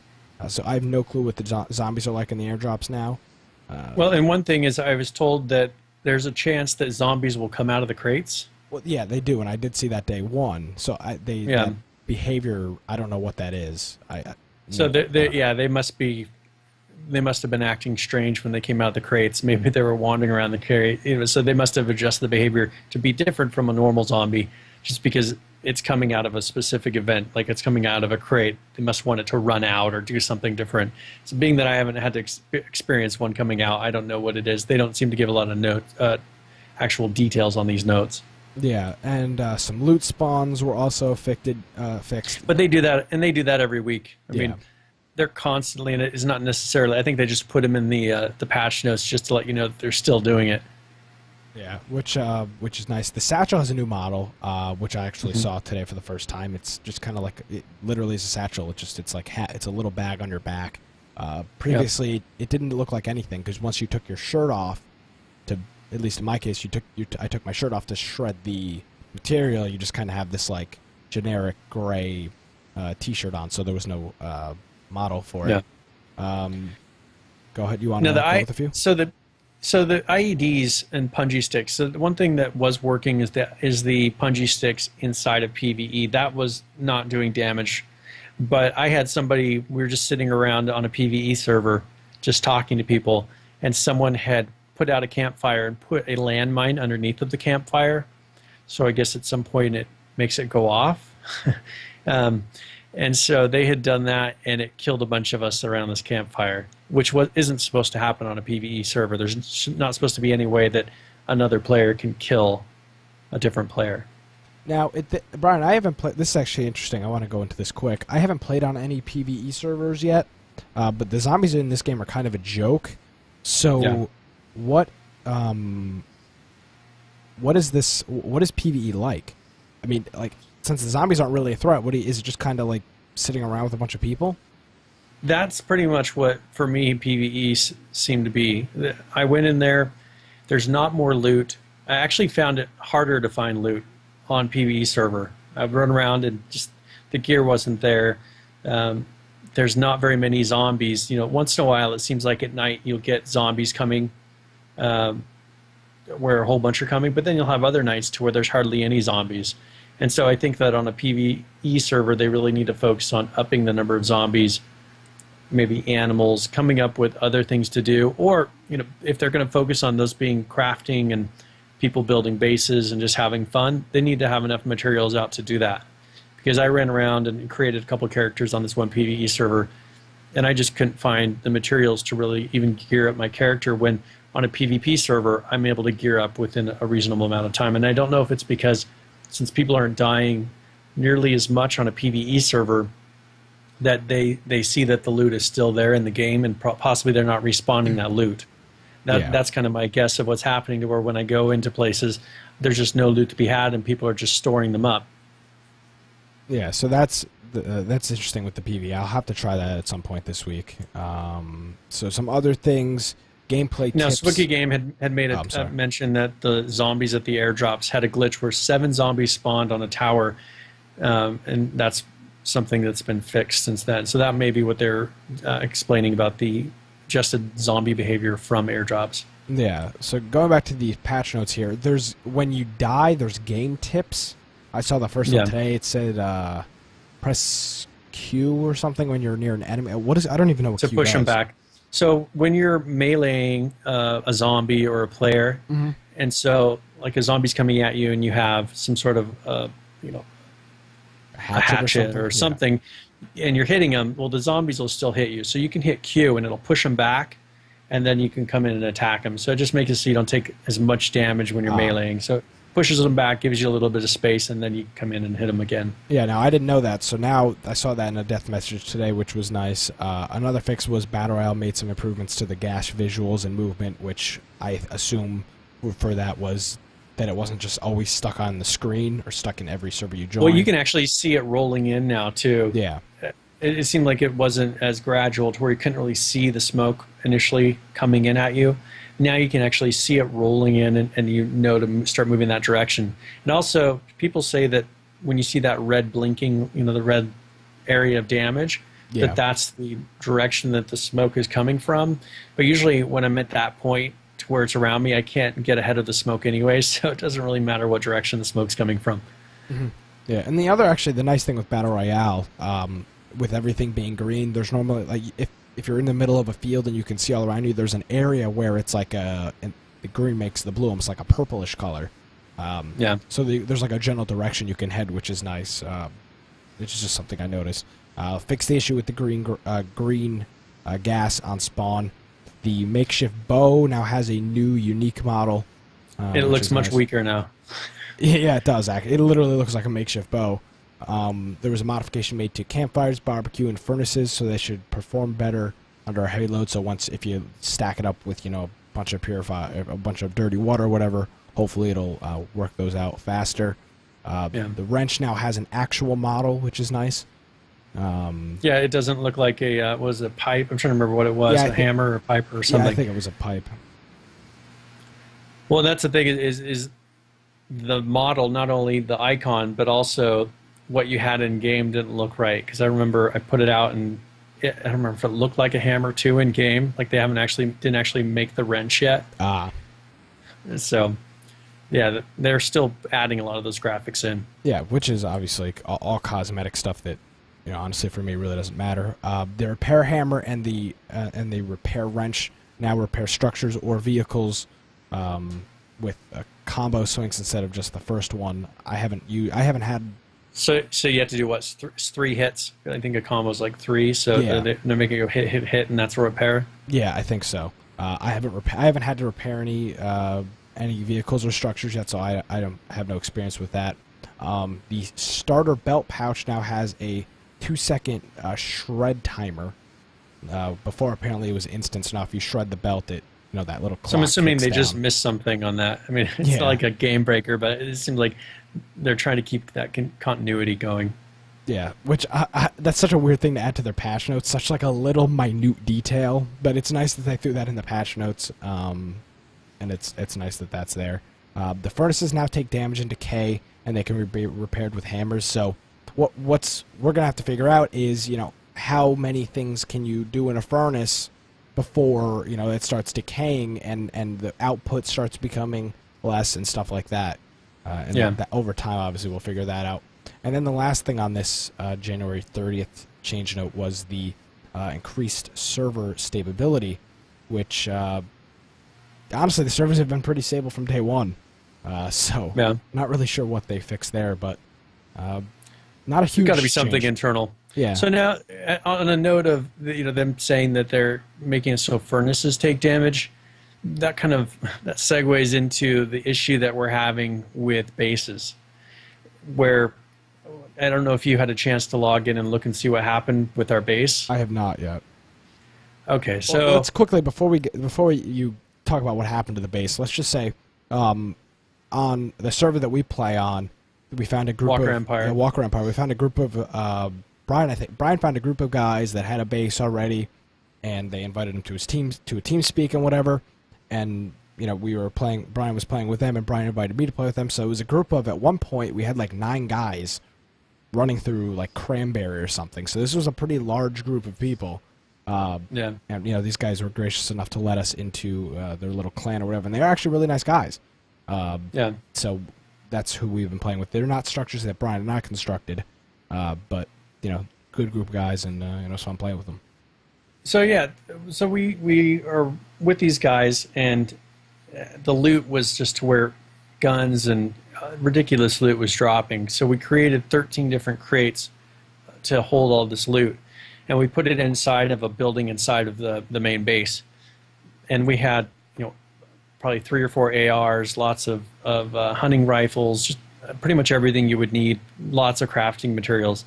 so I have no clue what the zombies are like in the airdrops now. And one thing is, I was told that there's a chance that zombies will come out of the crates. Well, yeah, they do, and I did see that day one. So that behavior, I don't know what that is. They must have been acting strange when they came out of the crates. Maybe they were wandering around the crate. So they must have adjusted the behavior to be different from a normal zombie, just because it's coming out of a specific event, like it's coming out of a crate. They must want it to run out or do something different. So being that I haven't had to experience one coming out, I don't know what it is. They don't seem to give a lot of actual details on these notes. Yeah, and some loot spawns were also fixed. But they do that, and they do that every week. I mean, they're constantly, and it is not necessarily. I think they just put them in the patch notes just to let you know that they're still doing it. Yeah, which is nice. The satchel has a new model, which I actually saw today for the first time. It's just kind of like, it literally is a satchel. It's like it's a little bag on your back. Previously, it didn't look like anything, because once you took your shirt off, at least in my case, I took my shirt off to shred the material. You just kind of have this like generic gray T-shirt on, so there was no model for it. Go ahead. You want to go with a few? So the IEDs and punji sticks. So the one thing that was working is the punji sticks inside of PvE. That was not doing damage. But I had somebody, we were just sitting around on a PvE server just talking to people, and someone had put out a campfire and put a landmine underneath of the campfire. So I guess at some point it makes it go off. And so they had done that, and it killed a bunch of us around this campfire, which isn't supposed to happen on a PvE server. There's not supposed to be any way that another player can kill a different player. Now, Brian, I haven't played. This is actually interesting. I want to go into this quick. I haven't played on any PvE servers yet, but the zombies in this game are kind of a joke. So, Yeah. what is this? What is PvE like? I mean, like, since the zombies aren't really a threat, is it just kind of like sitting around with a bunch of people? That's pretty much what, for me, PvE seemed to be. I went in there. There's not more loot. I actually found it harder to find loot on PvE server. I've run around and just the gear wasn't there. There's not very many zombies. You know, once in a while, it seems like at night you'll get zombies coming, where a whole bunch are coming, but then you'll have other nights to where there's hardly any zombies. And so I think that on a PvE server, they really need to focus on upping the number of zombies, maybe animals, coming up with other things to do, or, you know, if they're going to focus on those being crafting and people building bases and just having fun, they need to have enough materials out to do that. Because I ran around and created a couple characters on this one PvE server, and I just couldn't find the materials to really even gear up my character, when on a PvP server, I'm able to gear up within a reasonable amount of time. And I don't know if it's because since people aren't dying nearly as much on a PvE server, that they see that the loot is still there in the game, and possibly they're not respawning that loot. That's kind of my guess of what's happening, to where when I go into places, there's just no loot to be had, and people are just storing them up. Yeah, so that's interesting with the PvE. I'll have to try that at some point this week. So some other things, gameplay Now, tips. Spooky Game had made a mention that the zombies at the airdrops had a glitch where 7 zombies spawned on a tower, and that's something that's been fixed since then. So that may be what they're explaining about the adjusted zombie behavior from airdrops. Yeah, so going back to the patch notes here, when you die, there's game tips. I saw the first one today. It said press Q or something when you're near an enemy. What is? I don't even know what Q does. To push them back. So when you're meleeing a zombie or a player, and so like a zombie's coming at you, and you have some sort of a hatchet or something, and you're hitting them, well, the zombies will still hit you. So you can hit Q, and it'll push them back, and then you can come in and attack them. So it just makes it so you don't take as much damage when you're meleeing. So it pushes them back, gives you a little bit of space, and then you come in and hit them again. Yeah, now I didn't know that. So now I saw that in a death message today, which was nice. Another fix was Battle Royale made some improvements to the gas visuals and movement, which I assume for that was that it wasn't just always stuck on the screen or stuck in every server you join. Well, you can actually see it rolling in now, too. Yeah. It seemed like it wasn't as gradual to where you couldn't really see the smoke initially coming in at you. Now you can actually see it rolling in, and you know to start moving that direction. And also, people say that when you see that red blinking, the red area of damage, that's the direction that the smoke is coming from. But usually when I'm at that point to where it's around me, I can't get ahead of the smoke anyway, so it doesn't really matter what direction the smoke's coming from. Mm-hmm. Yeah, and the nice thing with Battle Royale, with everything being green, there's normally, like, if you're in the middle of a field and you can see all around you, there's an area where it's like the green makes the blue almost like a purplish color. So there's like a general direction you can head, which is nice. Which is just something I noticed. Fix the issue with the green gas on spawn. The makeshift bow now has a new unique model. It looks much weaker now. Yeah, it does. It literally looks like a makeshift bow. There was a modification made to campfires, barbecue, and furnaces, so they should perform better under a heavy load. So if you stack it up with a bunch of dirty water or whatever, hopefully it'll work those out faster. The wrench now has an actual model, which is nice. It doesn't look like a pipe. I'm trying to remember what it was, a hammer or a pipe or something. Yeah, I think it was a pipe. Well, that's the thing is the model, not only the icon, but also what you had in game didn't look right. Because I remember I put it out, and I don't remember if it looked like a hammer too in game. Like they didn't actually make the wrench yet. So, yeah, they're still adding a lot of those graphics in. Yeah, which is obviously all cosmetic stuff that, honestly for me really doesn't matter. The repair hammer and the repair wrench now repair structures or vehicles with combo swings instead of just the first one. I haven't had. So you have to do what? 3 hits. I think a combo is like 3. So Yeah. they're making you hit, and that's a repair. Yeah, I think so. I haven't had to repair any vehicles or structures yet, so I don't have no experience with that. The starter belt pouch now has a 2-second shred timer. Before apparently it was instant. So now if you shred the belt, it that little clock. So I'm assuming they kicks just down. missed something on that. I mean, it's not like a game breaker, but it seems like they're trying to keep that continuity going. Yeah, which that's such a weird thing to add to their patch notes. Such like a little minute detail, but it's nice that they threw that in the patch notes. And it's nice that that's there. The furnaces now take damage and decay, and they can be repaired with hammers. So we're gonna have to figure out is how many things can you do in a furnace before it starts decaying and the output starts becoming less and stuff like that. And that over time, obviously, we'll figure that out. And then the last thing on this January 30th change note was the increased server stability, which honestly, the servers have been pretty stable from day one. So not really sure what they fixed there, but not a huge. Got to be something change. internal. Yeah. So now, on a note of them saying that they're making it so furnaces take damage, that segues into the issue that we're having with bases, where I don't know if you had a chance to log in and look and see what happened with our base. I have not yet. Okay, so well, let's quickly before you talk about what happened to the base. Let's just say, on the server that we play on, we found a group Walker of Empire. Walker Empire. We found a group of Brian. I think Brian found a group of guys that had a base already, and they invited him to his team to a team speak and whatever. And we were playing. Brian was playing with them, and Brian invited me to play with them. So it was a group of. At one point, we had like 9 guys running through like Cranberry or something. So this was a pretty large group of people. And these guys were gracious enough to let us into their little clan or whatever, and they're actually really nice guys. So that's who we've been playing with. They're not structures that Brian and I constructed, but good group of guys, and so I'm playing with them. So we are with these guys, and the loot was just to where guns and ridiculous loot was dropping. So we created 13 different crates to hold all this loot, and we put it inside of a building inside of the main base. And we had probably 3 or 4 ARs, lots of hunting rifles, just pretty much everything you would need, lots of crafting materials.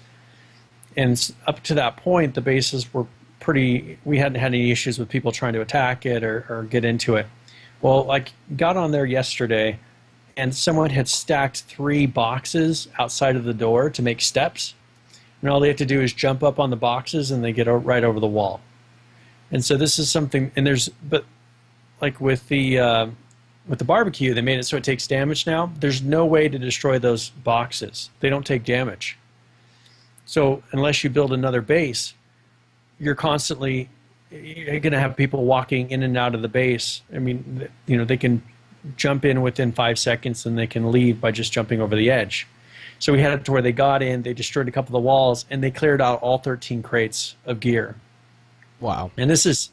And up to that point, the bases were we hadn't had any issues with people trying to attack it or get into it. Well, I got on there yesterday, and someone had stacked 3 boxes outside of the door to make steps. And all they have to do is jump up on the boxes, and they get right over the wall. And so this is something, but like with the barbecue, they made it so it takes damage now. There's no way to destroy those boxes. They don't take damage. So unless you build another base, you're going to have people walking in and out of the base. I mean, they can jump in within 5 seconds, and they can leave by just jumping over the edge. So we had it to where they got in, they destroyed a couple of the walls, and they cleared out all 13 crates of gear. Wow. And this is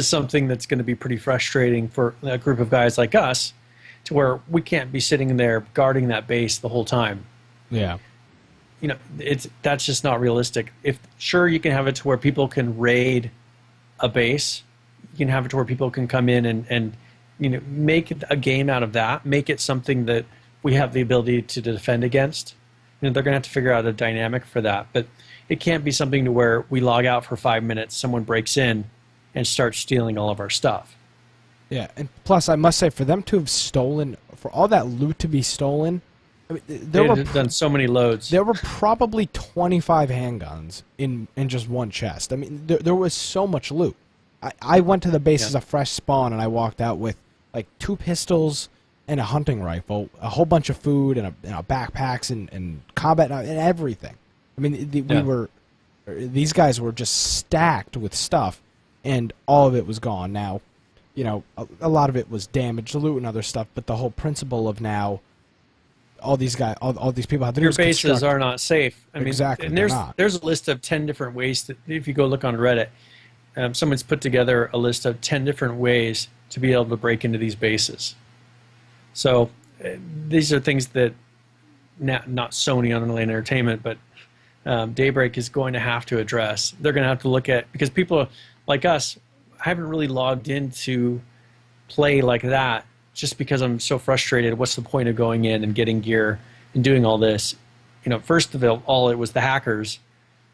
something that's going to be pretty frustrating for a group of guys like us, to where we can't be sitting there guarding that base the whole time. Yeah. That's just not realistic. Sure, you can have it to where people can raid a base. You can have it to where people can come in and make a game out of that. Make it something that we have the ability to defend against. They're going to have to figure out a dynamic for that. But it can't be something to where we log out for 5 minutes, someone breaks in, and starts stealing all of our stuff. Yeah, and plus, I must say, for them to have stolen, for all that loot to be stolen, I mean, They had done so many loads. There were probably 25 handguns in just one chest. I mean, there was so much loot. I went to the base as a fresh spawn, and I walked out with like 2 pistols and a hunting rifle, a whole bunch of food, and backpacks and combat and everything. I mean, these guys were just stacked with stuff, and all of it was gone. Now, a lot of it was damaged, loot and other stuff, but the whole principle of now, all these guys, all these people have to do is your bases construct. are not safe. I mean, Exactly, and they're not. there's a list of 10 different ways that, if you go look on Reddit, someone's put together a list of 10 different ways to be able to break into these bases. So these are things that not Sony Online Entertainment, but Daybreak is going to have to address. They're going to have to look at, because people like us haven't really logged into play like that just because I'm so frustrated. What's the point of going in and getting gear and doing all this? First of all, it was the hackers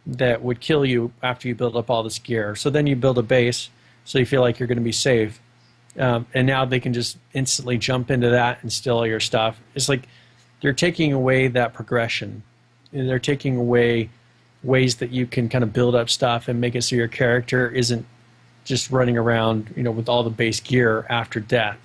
that would kill you after you build up all this gear. So then you build a base so you feel like you're going to be safe. And now they can just instantly jump into that and steal all your stuff. It's like they're taking away that progression. And they're taking away ways that you can kind of build up stuff and make it so your character isn't just running around, with all the base gear after death.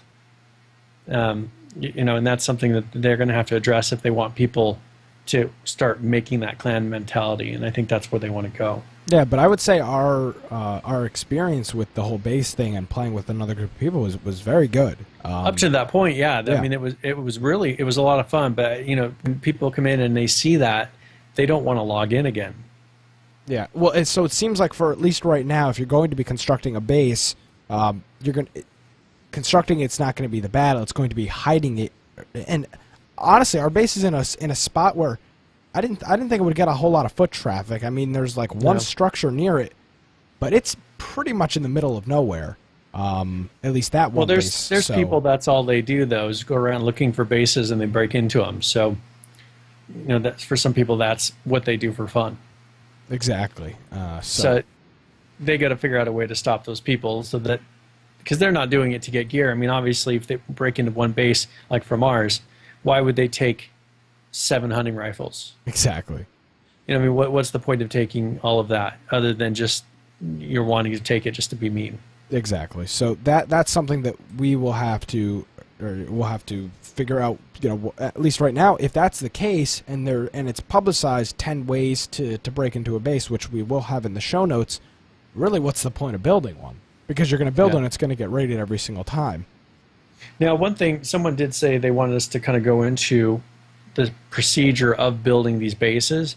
And that's something that they're going to have to address if they want people to start making that clan mentality. And I think that's where they want to go. Yeah, but I would say our experience with the whole base thing and playing with another group of people was very good. Up to that point, yeah. Yeah. I mean, it was a lot of fun. But when people come in and they see that, they don't want to log in again. Yeah. Well, so it seems like for at least right now, if you're going to be constructing a base, constructing it's not going to be the battle. It's going to be hiding it. And honestly, our base is in a spot where I didn't think it would get a whole lot of foot traffic. I mean, there's like one structure near it, but it's pretty much in the middle of nowhere. At least that one. Well, base, there's people that's all they do though is go around looking for bases and they break into them. So, that's for some people that's what they do for fun. Exactly. So they got to figure out a way to stop those people so that, because they're not doing it to get gear. I mean, obviously, if they break into one base like from ours, why would they take 7 hunting rifles? Exactly. What's the point of taking all of that other than just you're wanting to take it just to be mean? Exactly. So that's something that we'll have to figure out. At least right now, if that's the case, and it's publicized 10 ways to break into a base, which we will have in the show notes. Really, what's the point of building one? Because you're going to build one, it's going to get raided every single time. Now, one thing someone did say they wanted us to kind of go into the procedure of building these bases,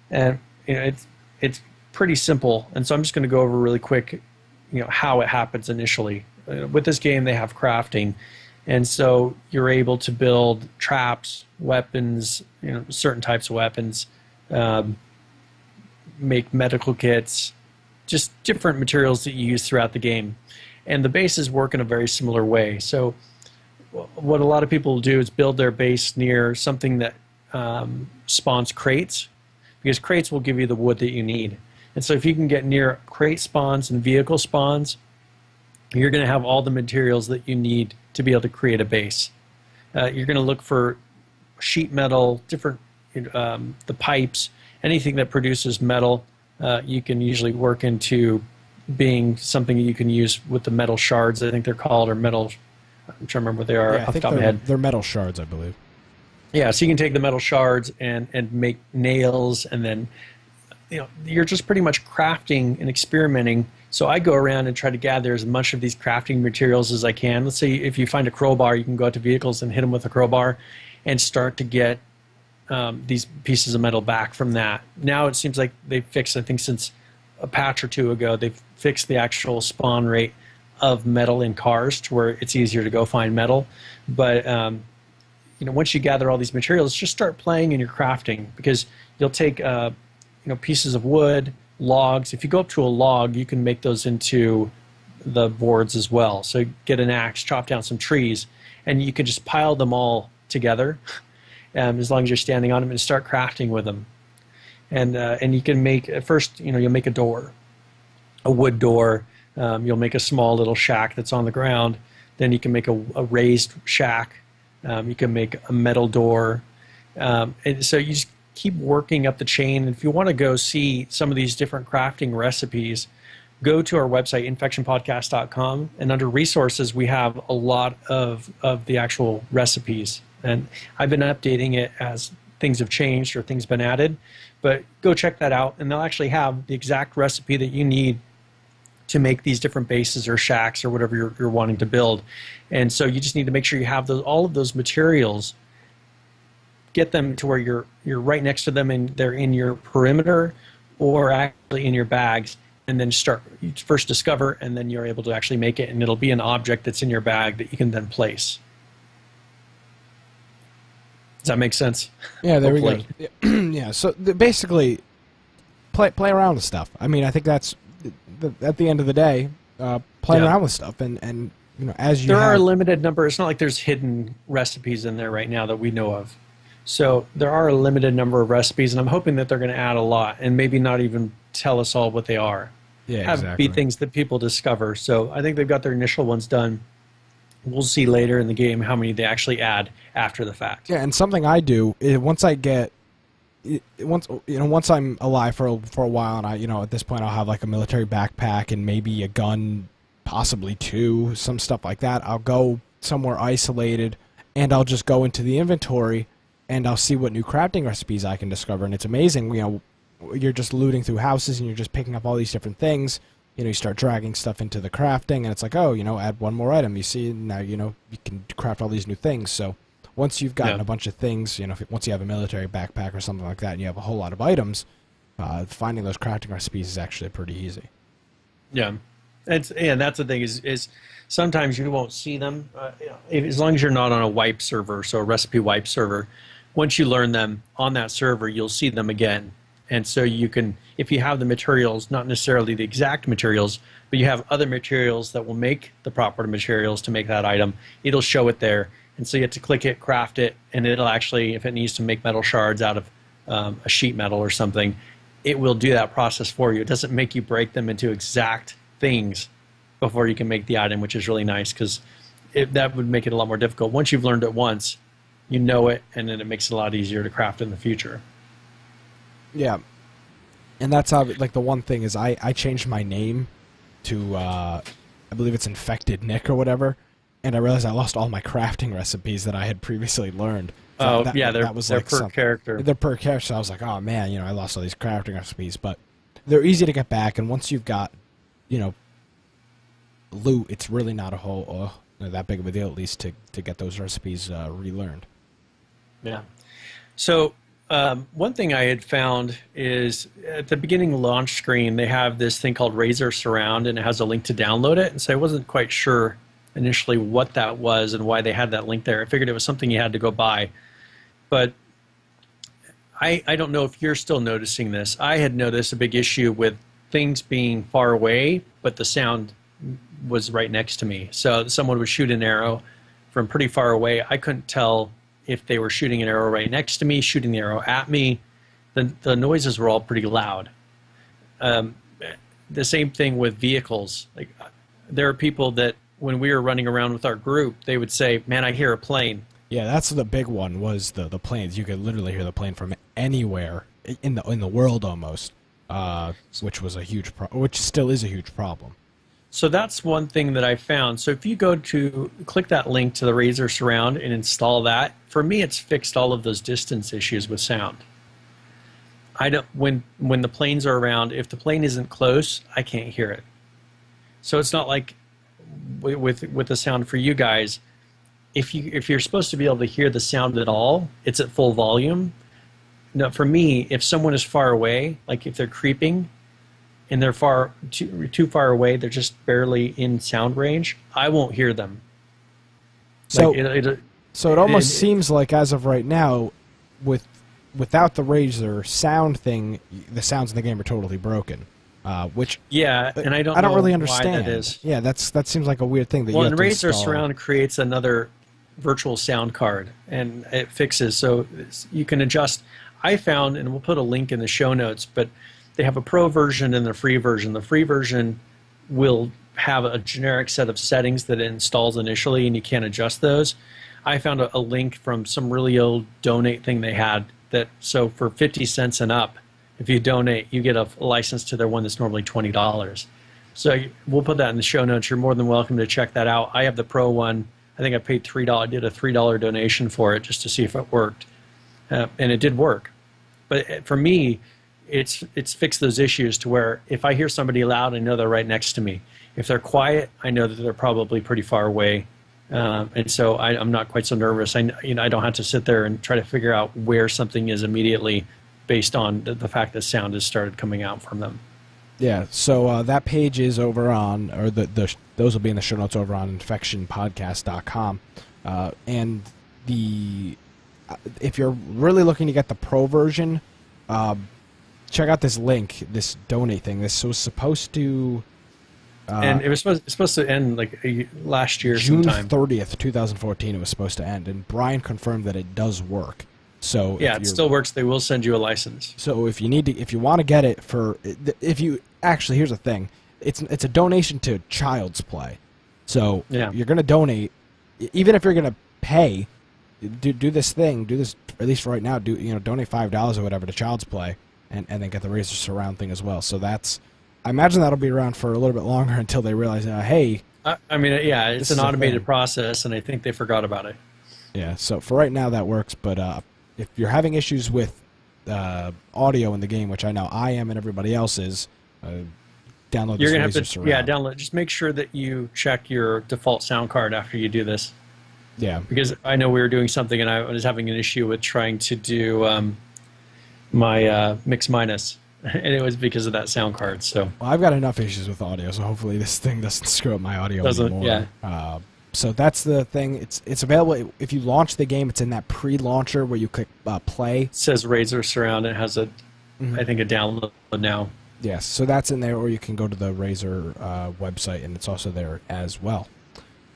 and it's pretty simple. And so I'm just going to go over really quick, how it happens initially. With this game, they have crafting, and so you're able to build traps, weapons, certain types of weapons, make medical kits, just different materials that you use throughout the game. And the bases work in a very similar way. So what a lot of people do is build their base near something that spawns crates, because crates will give you the wood that you need. And so if you can get near crate spawns and vehicle spawns, you're going to have all the materials that you need to be able to create a base. You're going to look for sheet metal, different the pipes, anything that produces metal. You can usually work into being something you can use with the metal shards, I think they're called, or metal. I'm trying to remember what they are off the top of my head. They're metal shards, I believe. Yeah, so you can take the metal shards and make nails, and then you're just pretty much crafting and experimenting. So I go around and try to gather as much of these crafting materials as I can. Let's say if you find a crowbar, you can go out to vehicles and hit them with a crowbar and start to get these pieces of metal back from that. Now it seems like they've fixed, I think since a patch or two ago, they've fixed the actual spawn rate of metal in cars to where it's easier to go find metal. But once you gather all these materials, just start playing in your crafting, because you'll take pieces of wood, logs. If you go up to a log, you can make those into the boards as well. So get an axe, chop down some trees, and you can just pile them all together as long as you're standing on them, and start crafting with them. And you can make, at first, you'll make a door, a wood door. You'll make a small little shack that's on the ground. Then you can make a raised shack. You can make a metal door. And so you just keep working up the chain. And if you want to go see some of these different crafting recipes, go to our website, infectionpodcast.com, and under resources, we have a lot of the actual recipes. And I've been updating it as things have changed or things have been added. But go check that out, and they'll actually have the exact recipe that you need to make these different bases or shacks or whatever you're wanting to build. And so you just need to make sure you have all of those materials, get them to where you're right next to them and they're in your perimeter or actually in your bags, and then you first discover, and then you're able to actually make it, and it'll be an object that's in your bag that you can then place. Does that make sense? Yeah, there Hopefully. we go. Yeah, so basically, play around with stuff. I mean, I think that's at the end of the day, playing around with stuff, and as you there are a limited number. It's not like there's hidden recipes in there right now that we know of. So there are a limited number of recipes, and I'm hoping that they're going to add a lot, and maybe not even tell us all what they are. Yeah, have exactly. be things that people discover. So I think they've got their initial ones done. We'll see later in the game how many they actually add after the fact. Yeah, and something I do is once I'm alive for a while, and at this point I'll have like a military backpack and maybe a gun, possibly two, some stuff like that. I'll go somewhere isolated, and I'll just go into the inventory, and I'll see what new crafting recipes I can discover, and it's amazing. You're just looting through houses, and you're just picking up all these different things. You start dragging stuff into the crafting, and it's like, add one more item. You see, now, you can craft all these new things. So once you've gotten a bunch of things, once you have a military backpack or something like that, and you have a whole lot of items, finding those crafting recipes is actually pretty easy. Yeah. And that's the thing is sometimes you won't see them. As long as you're not on a wipe server, so a recipe wipe server, once you learn them on that server, you'll see them again. And so you can, if you have the materials, not necessarily the exact materials, but you have other materials that will make the proper materials to make that item, it'll show it there. And so you have to click it, craft it, and it'll actually, if it needs to make metal shards out of a sheet metal or something, it will do that process for you. It doesn't make you break them into exact things before you can make the item, which is really nice because that would make it a lot more difficult. Once you've learned it once, you know it, and then it makes it a lot easier to craft in the future. Yeah, and that's how, like, the one thing is I changed my name to, I believe it's Infected Nick or whatever, and I realized I lost all my crafting recipes that I had previously learned. So they're like per character. They're per character, so I was like, oh man, I lost all these crafting recipes, but they're easy to get back, and once you've got, loot, it's really not that big of a deal, at least, to get those recipes relearned. Yeah. So one thing I had found is at the beginning launch screen, they have this thing called Razer Surround, and it has a link to download it. And so I wasn't quite sure initially what that was and why they had that link there. I figured it was something you had to go buy. But I don't know if you're still noticing this. I had noticed a big issue with things being far away, but the sound was right next to me. So someone would shoot an arrow from pretty far away. I couldn't tell if they were shooting an arrow right next to me, shooting the arrow at me. The noises were all pretty loud. The same thing with vehicles. Like, there are people that when we were running around with our group, they would say, man, I hear a plane. Yeah, that's the big one, was the planes. You could literally hear the plane from anywhere in the world almost, which was which still is a huge problem. So that's one thing that I found. So if you go to click that link to the Razer Surround and install that, for me it's fixed all of those distance issues with sound. I don't when the planes are around, if the plane isn't close, I can't hear it. So it's not like with the sound for you guys. If you're supposed to be able to hear the sound at all, it's at full volume. No, for me, if someone is far away, like if they're creeping and they're too far away, they're just barely in sound range, I won't hear them. So it almost seems like, as of right now, without the Razer sound thing, the sounds in the game are totally broken. Which and I don't really know understand. why that is. Yeah, that seems like a weird thing that you have to Razer install. Surround creates another virtual sound card, and it fixes, so you can adjust. I found, and we'll put a link in the show notes, but they have a pro version and the free version. The free version will have a generic set of settings that it installs initially, and you can't adjust those. I found a link from some really old donate thing they had, so for 50 cents and up, if you donate, you get a license to their one that's normally $20. So we'll put that in the show notes. You're more than welcome to check that out. I have the pro one. I think I paid $3. I did a $3 donation for it just to see if it worked, and it did work. But for me, it's fixed those issues to where if I hear somebody loud, I know they're right next to me. If they're quiet, I know that they're probably pretty far away, and so I'm not quite so nervous. I don't have to sit there and try to figure out where something is immediately based on the fact that sound has started coming out from them. Yeah, so that page is over on, or those will be in the show notes over on infectionpodcast.com. And if you're really looking to get the pro version, check out this link, this donate thing. This was supposed to... and it was supposed to end like last year June sometime. 30th, 2014 it was supposed to end, and Brian confirmed that it does work. So yeah, it still works. They will send you a license. So if you want to get it for... Actually, here's the thing. It's a donation to Child's Play. So you're going to donate, even if you're going to pay, do this thing, at least for right now, donate $5 or whatever to Child's Play, and then get the Razer Surround thing as well. So I imagine that'll be around for a little bit longer until they realize, hey... I mean, yeah, it's an automated process, and I think they forgot about it. Yeah, so for right now that works, but if you're having issues with audio in the game, which I know I am and everybody else is, download this Razer Surround. Yeah, download. Just make sure that you check your default sound card after you do this. Yeah. Because I know we were doing something, and I was having an issue with trying to do my mix minus, and it was because of that sound card. So well, I've got enough issues with audio, so hopefully this thing doesn't screw up my audio anymore. Yeah. So that's the thing. It's available if you launch the game. It's in that pre-launcher where you click play. It says Razer Surround. It has I think a download now. Yes, so that's in there, or you can go to the Razer website, and it's also there as well.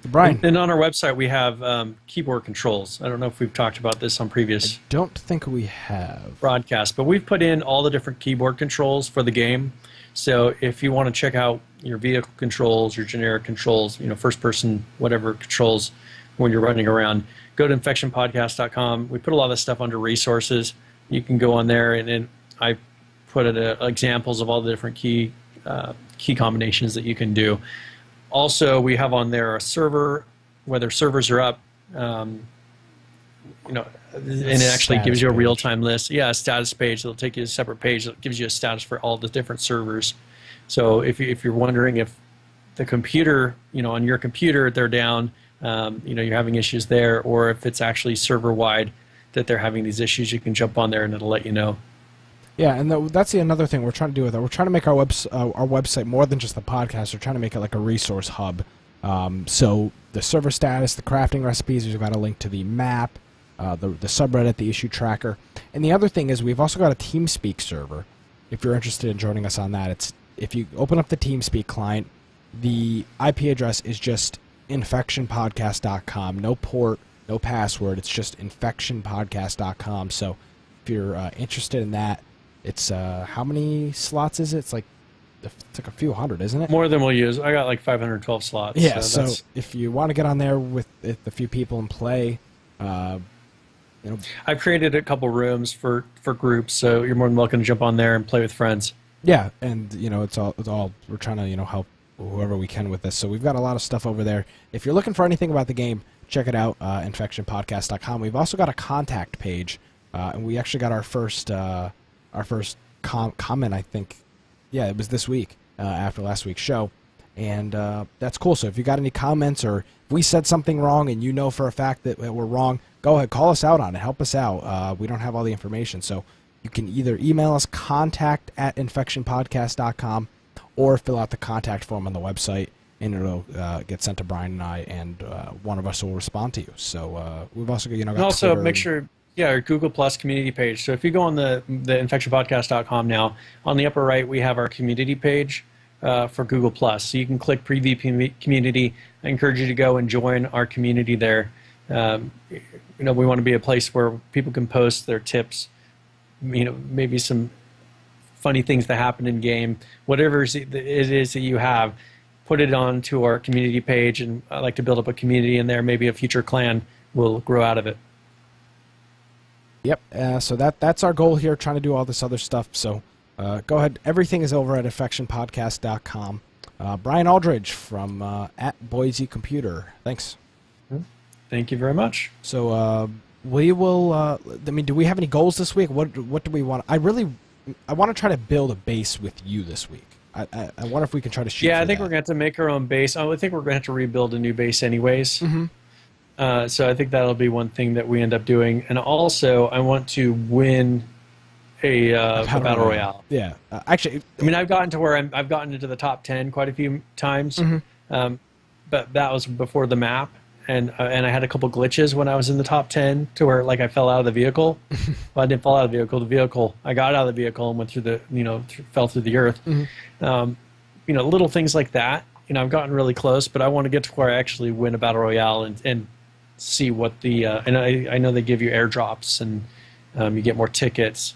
Brian. And on our website, we have keyboard controls. I don't know if we've talked about this on previous... I don't think we have. ...broadcasts, but we've put in all the different keyboard controls for the game. So if you want to check out your vehicle controls, your generic controls, first person, whatever controls when you're running around, go to infectionpodcast.com. We put a lot of this stuff under resources. You can go on there, and I put examples of all the different key combinations that you can do. Also, we have on there a server, whether servers are up, and it actually gives you a real-time list. Yeah, a status page. It'll take you to a separate page that gives you a status for all the different servers. So if you're wondering if the computer, on your computer, they're down, you're having issues there, or if it's actually server-wide that they're having these issues, you can jump on there and it'll let you know. Yeah, and that's another thing we're trying to do with it. We're trying to make our website more than just the podcast. We're trying to make it like a resource hub. So the server status, the crafting recipes, we've got a link to the map, the subreddit, the issue tracker. And the other thing is we've also got a TeamSpeak server. If you're interested in joining us on that, if you open up the TeamSpeak client, the IP address is just infectionpodcast.com. No port, no password. It's just infectionpodcast.com. So if you're interested in that, it's how many slots is it? It's like a few hundred, isn't it? More than we'll use. I got like 512 slots. Yeah, so if you want to get on there with a few people and play, I've created a couple rooms for groups, so you're more than welcome to jump on there and play with friends. Yeah, and it's all we're trying to help whoever we can with this. So we've got a lot of stuff over there. If you're looking for anything about the game, check it out, infectionpodcast.com. We've also got a contact page, and we actually got our first comment, I think. Yeah, it was this week after last week's show, and that's cool. So if you got any comments, or if we said something wrong and for a fact that we're wrong, go ahead, call us out on it, help us out. We don't have all the information, so you can either email us contact@infectionpodcast.com or fill out the contact form on the website, and it'll get sent to Brian and I, and one of us will respond to you. So we've also got and also Twitter make sure. Yeah, our Google Plus community page. So if you go on the infectionpodcast.com now, on the upper right we have our community page for Google Plus. So you can click Preview Community. I encourage you to go and join our community there. We want to be a place where people can post their tips, maybe some funny things that happen in game, whatever it is that you have, put it onto our community page, and I like to build up a community in there. Maybe a future clan will grow out of it. Yep. So that's our goal here, trying to do all this other stuff. So go ahead. Everything is over at infectionpodcast.com. Brian Aldridge from at Boise Computer. Thanks. Thank you very much. So we will. Do we have any goals this week? What do we want? I want to try to build a base with you this week. I wonder if we can try to shoot. Yeah, I think we're going to have to make our own base. I think we're going to have to rebuild a new base anyways. Mm-hmm. So I think that'll be one thing that we end up doing. And also, I want to win a Battle Royale. Yeah. Actually, I've gotten to where I've gotten into the top 10 quite a few times. Mm-hmm. But that was before the map. and I had a couple glitches when I was in the top 10 to where like I fell out of the vehicle. Well, I didn't fall out of the vehicle. I got out of the vehicle and went through the fell through the earth. Little things like that. I've gotten really close, but I want to get to where I actually win a battle royale and see what the and I know they give you airdrops and you get more tickets,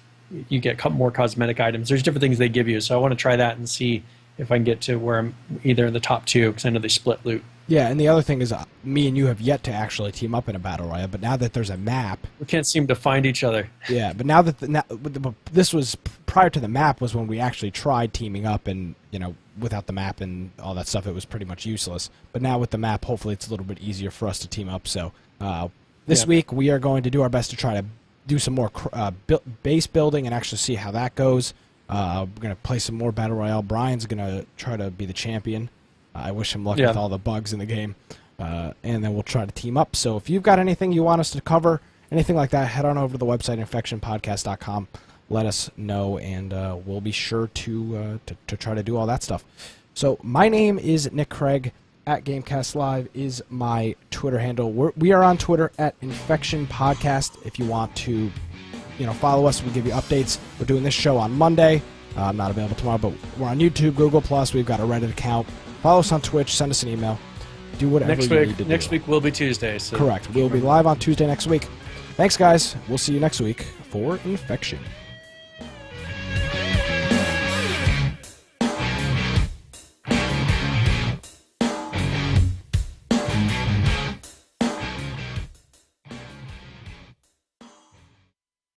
you get more cosmetic items. There's different things they give you, so I want to try that and see if I can get to where I'm either in the top 2, because I know they split loot. Yeah, and the other thing is, me and you have yet to actually team up in a battle royale, but now that there's a map, we can't seem to find each other. Yeah, but now that this was prior to the map was when we actually tried teaming up, and without the map and all that stuff, it was pretty much useless. But now with the map, hopefully it's a little bit easier for us to team up. So this week we are going to do our best to try to do some more base building and actually see how that goes. We're going to play some more Battle Royale. Brian's going to try to be the champion. I wish him luck with all the bugs in the game. And then we'll try to team up. So if you've got anything you want us to cover, anything like that, head on over to the website, infectionpodcast.com. Let us know, and we'll be sure to try to do all that stuff. So my name is Nick Craig. At Gamecast Live is my Twitter handle. We are on Twitter at Infection Podcast. If you want to follow us, we give you updates. We're doing this show on Monday. I'm not available tomorrow, but we're on YouTube, Google+. We've got a Reddit account. Follow us on Twitch. Send us an email. Do whatever you need to do. Next week will be Tuesday. So correct. We'll be live on Tuesday next week. Thanks, guys. We'll see you next week for Infection.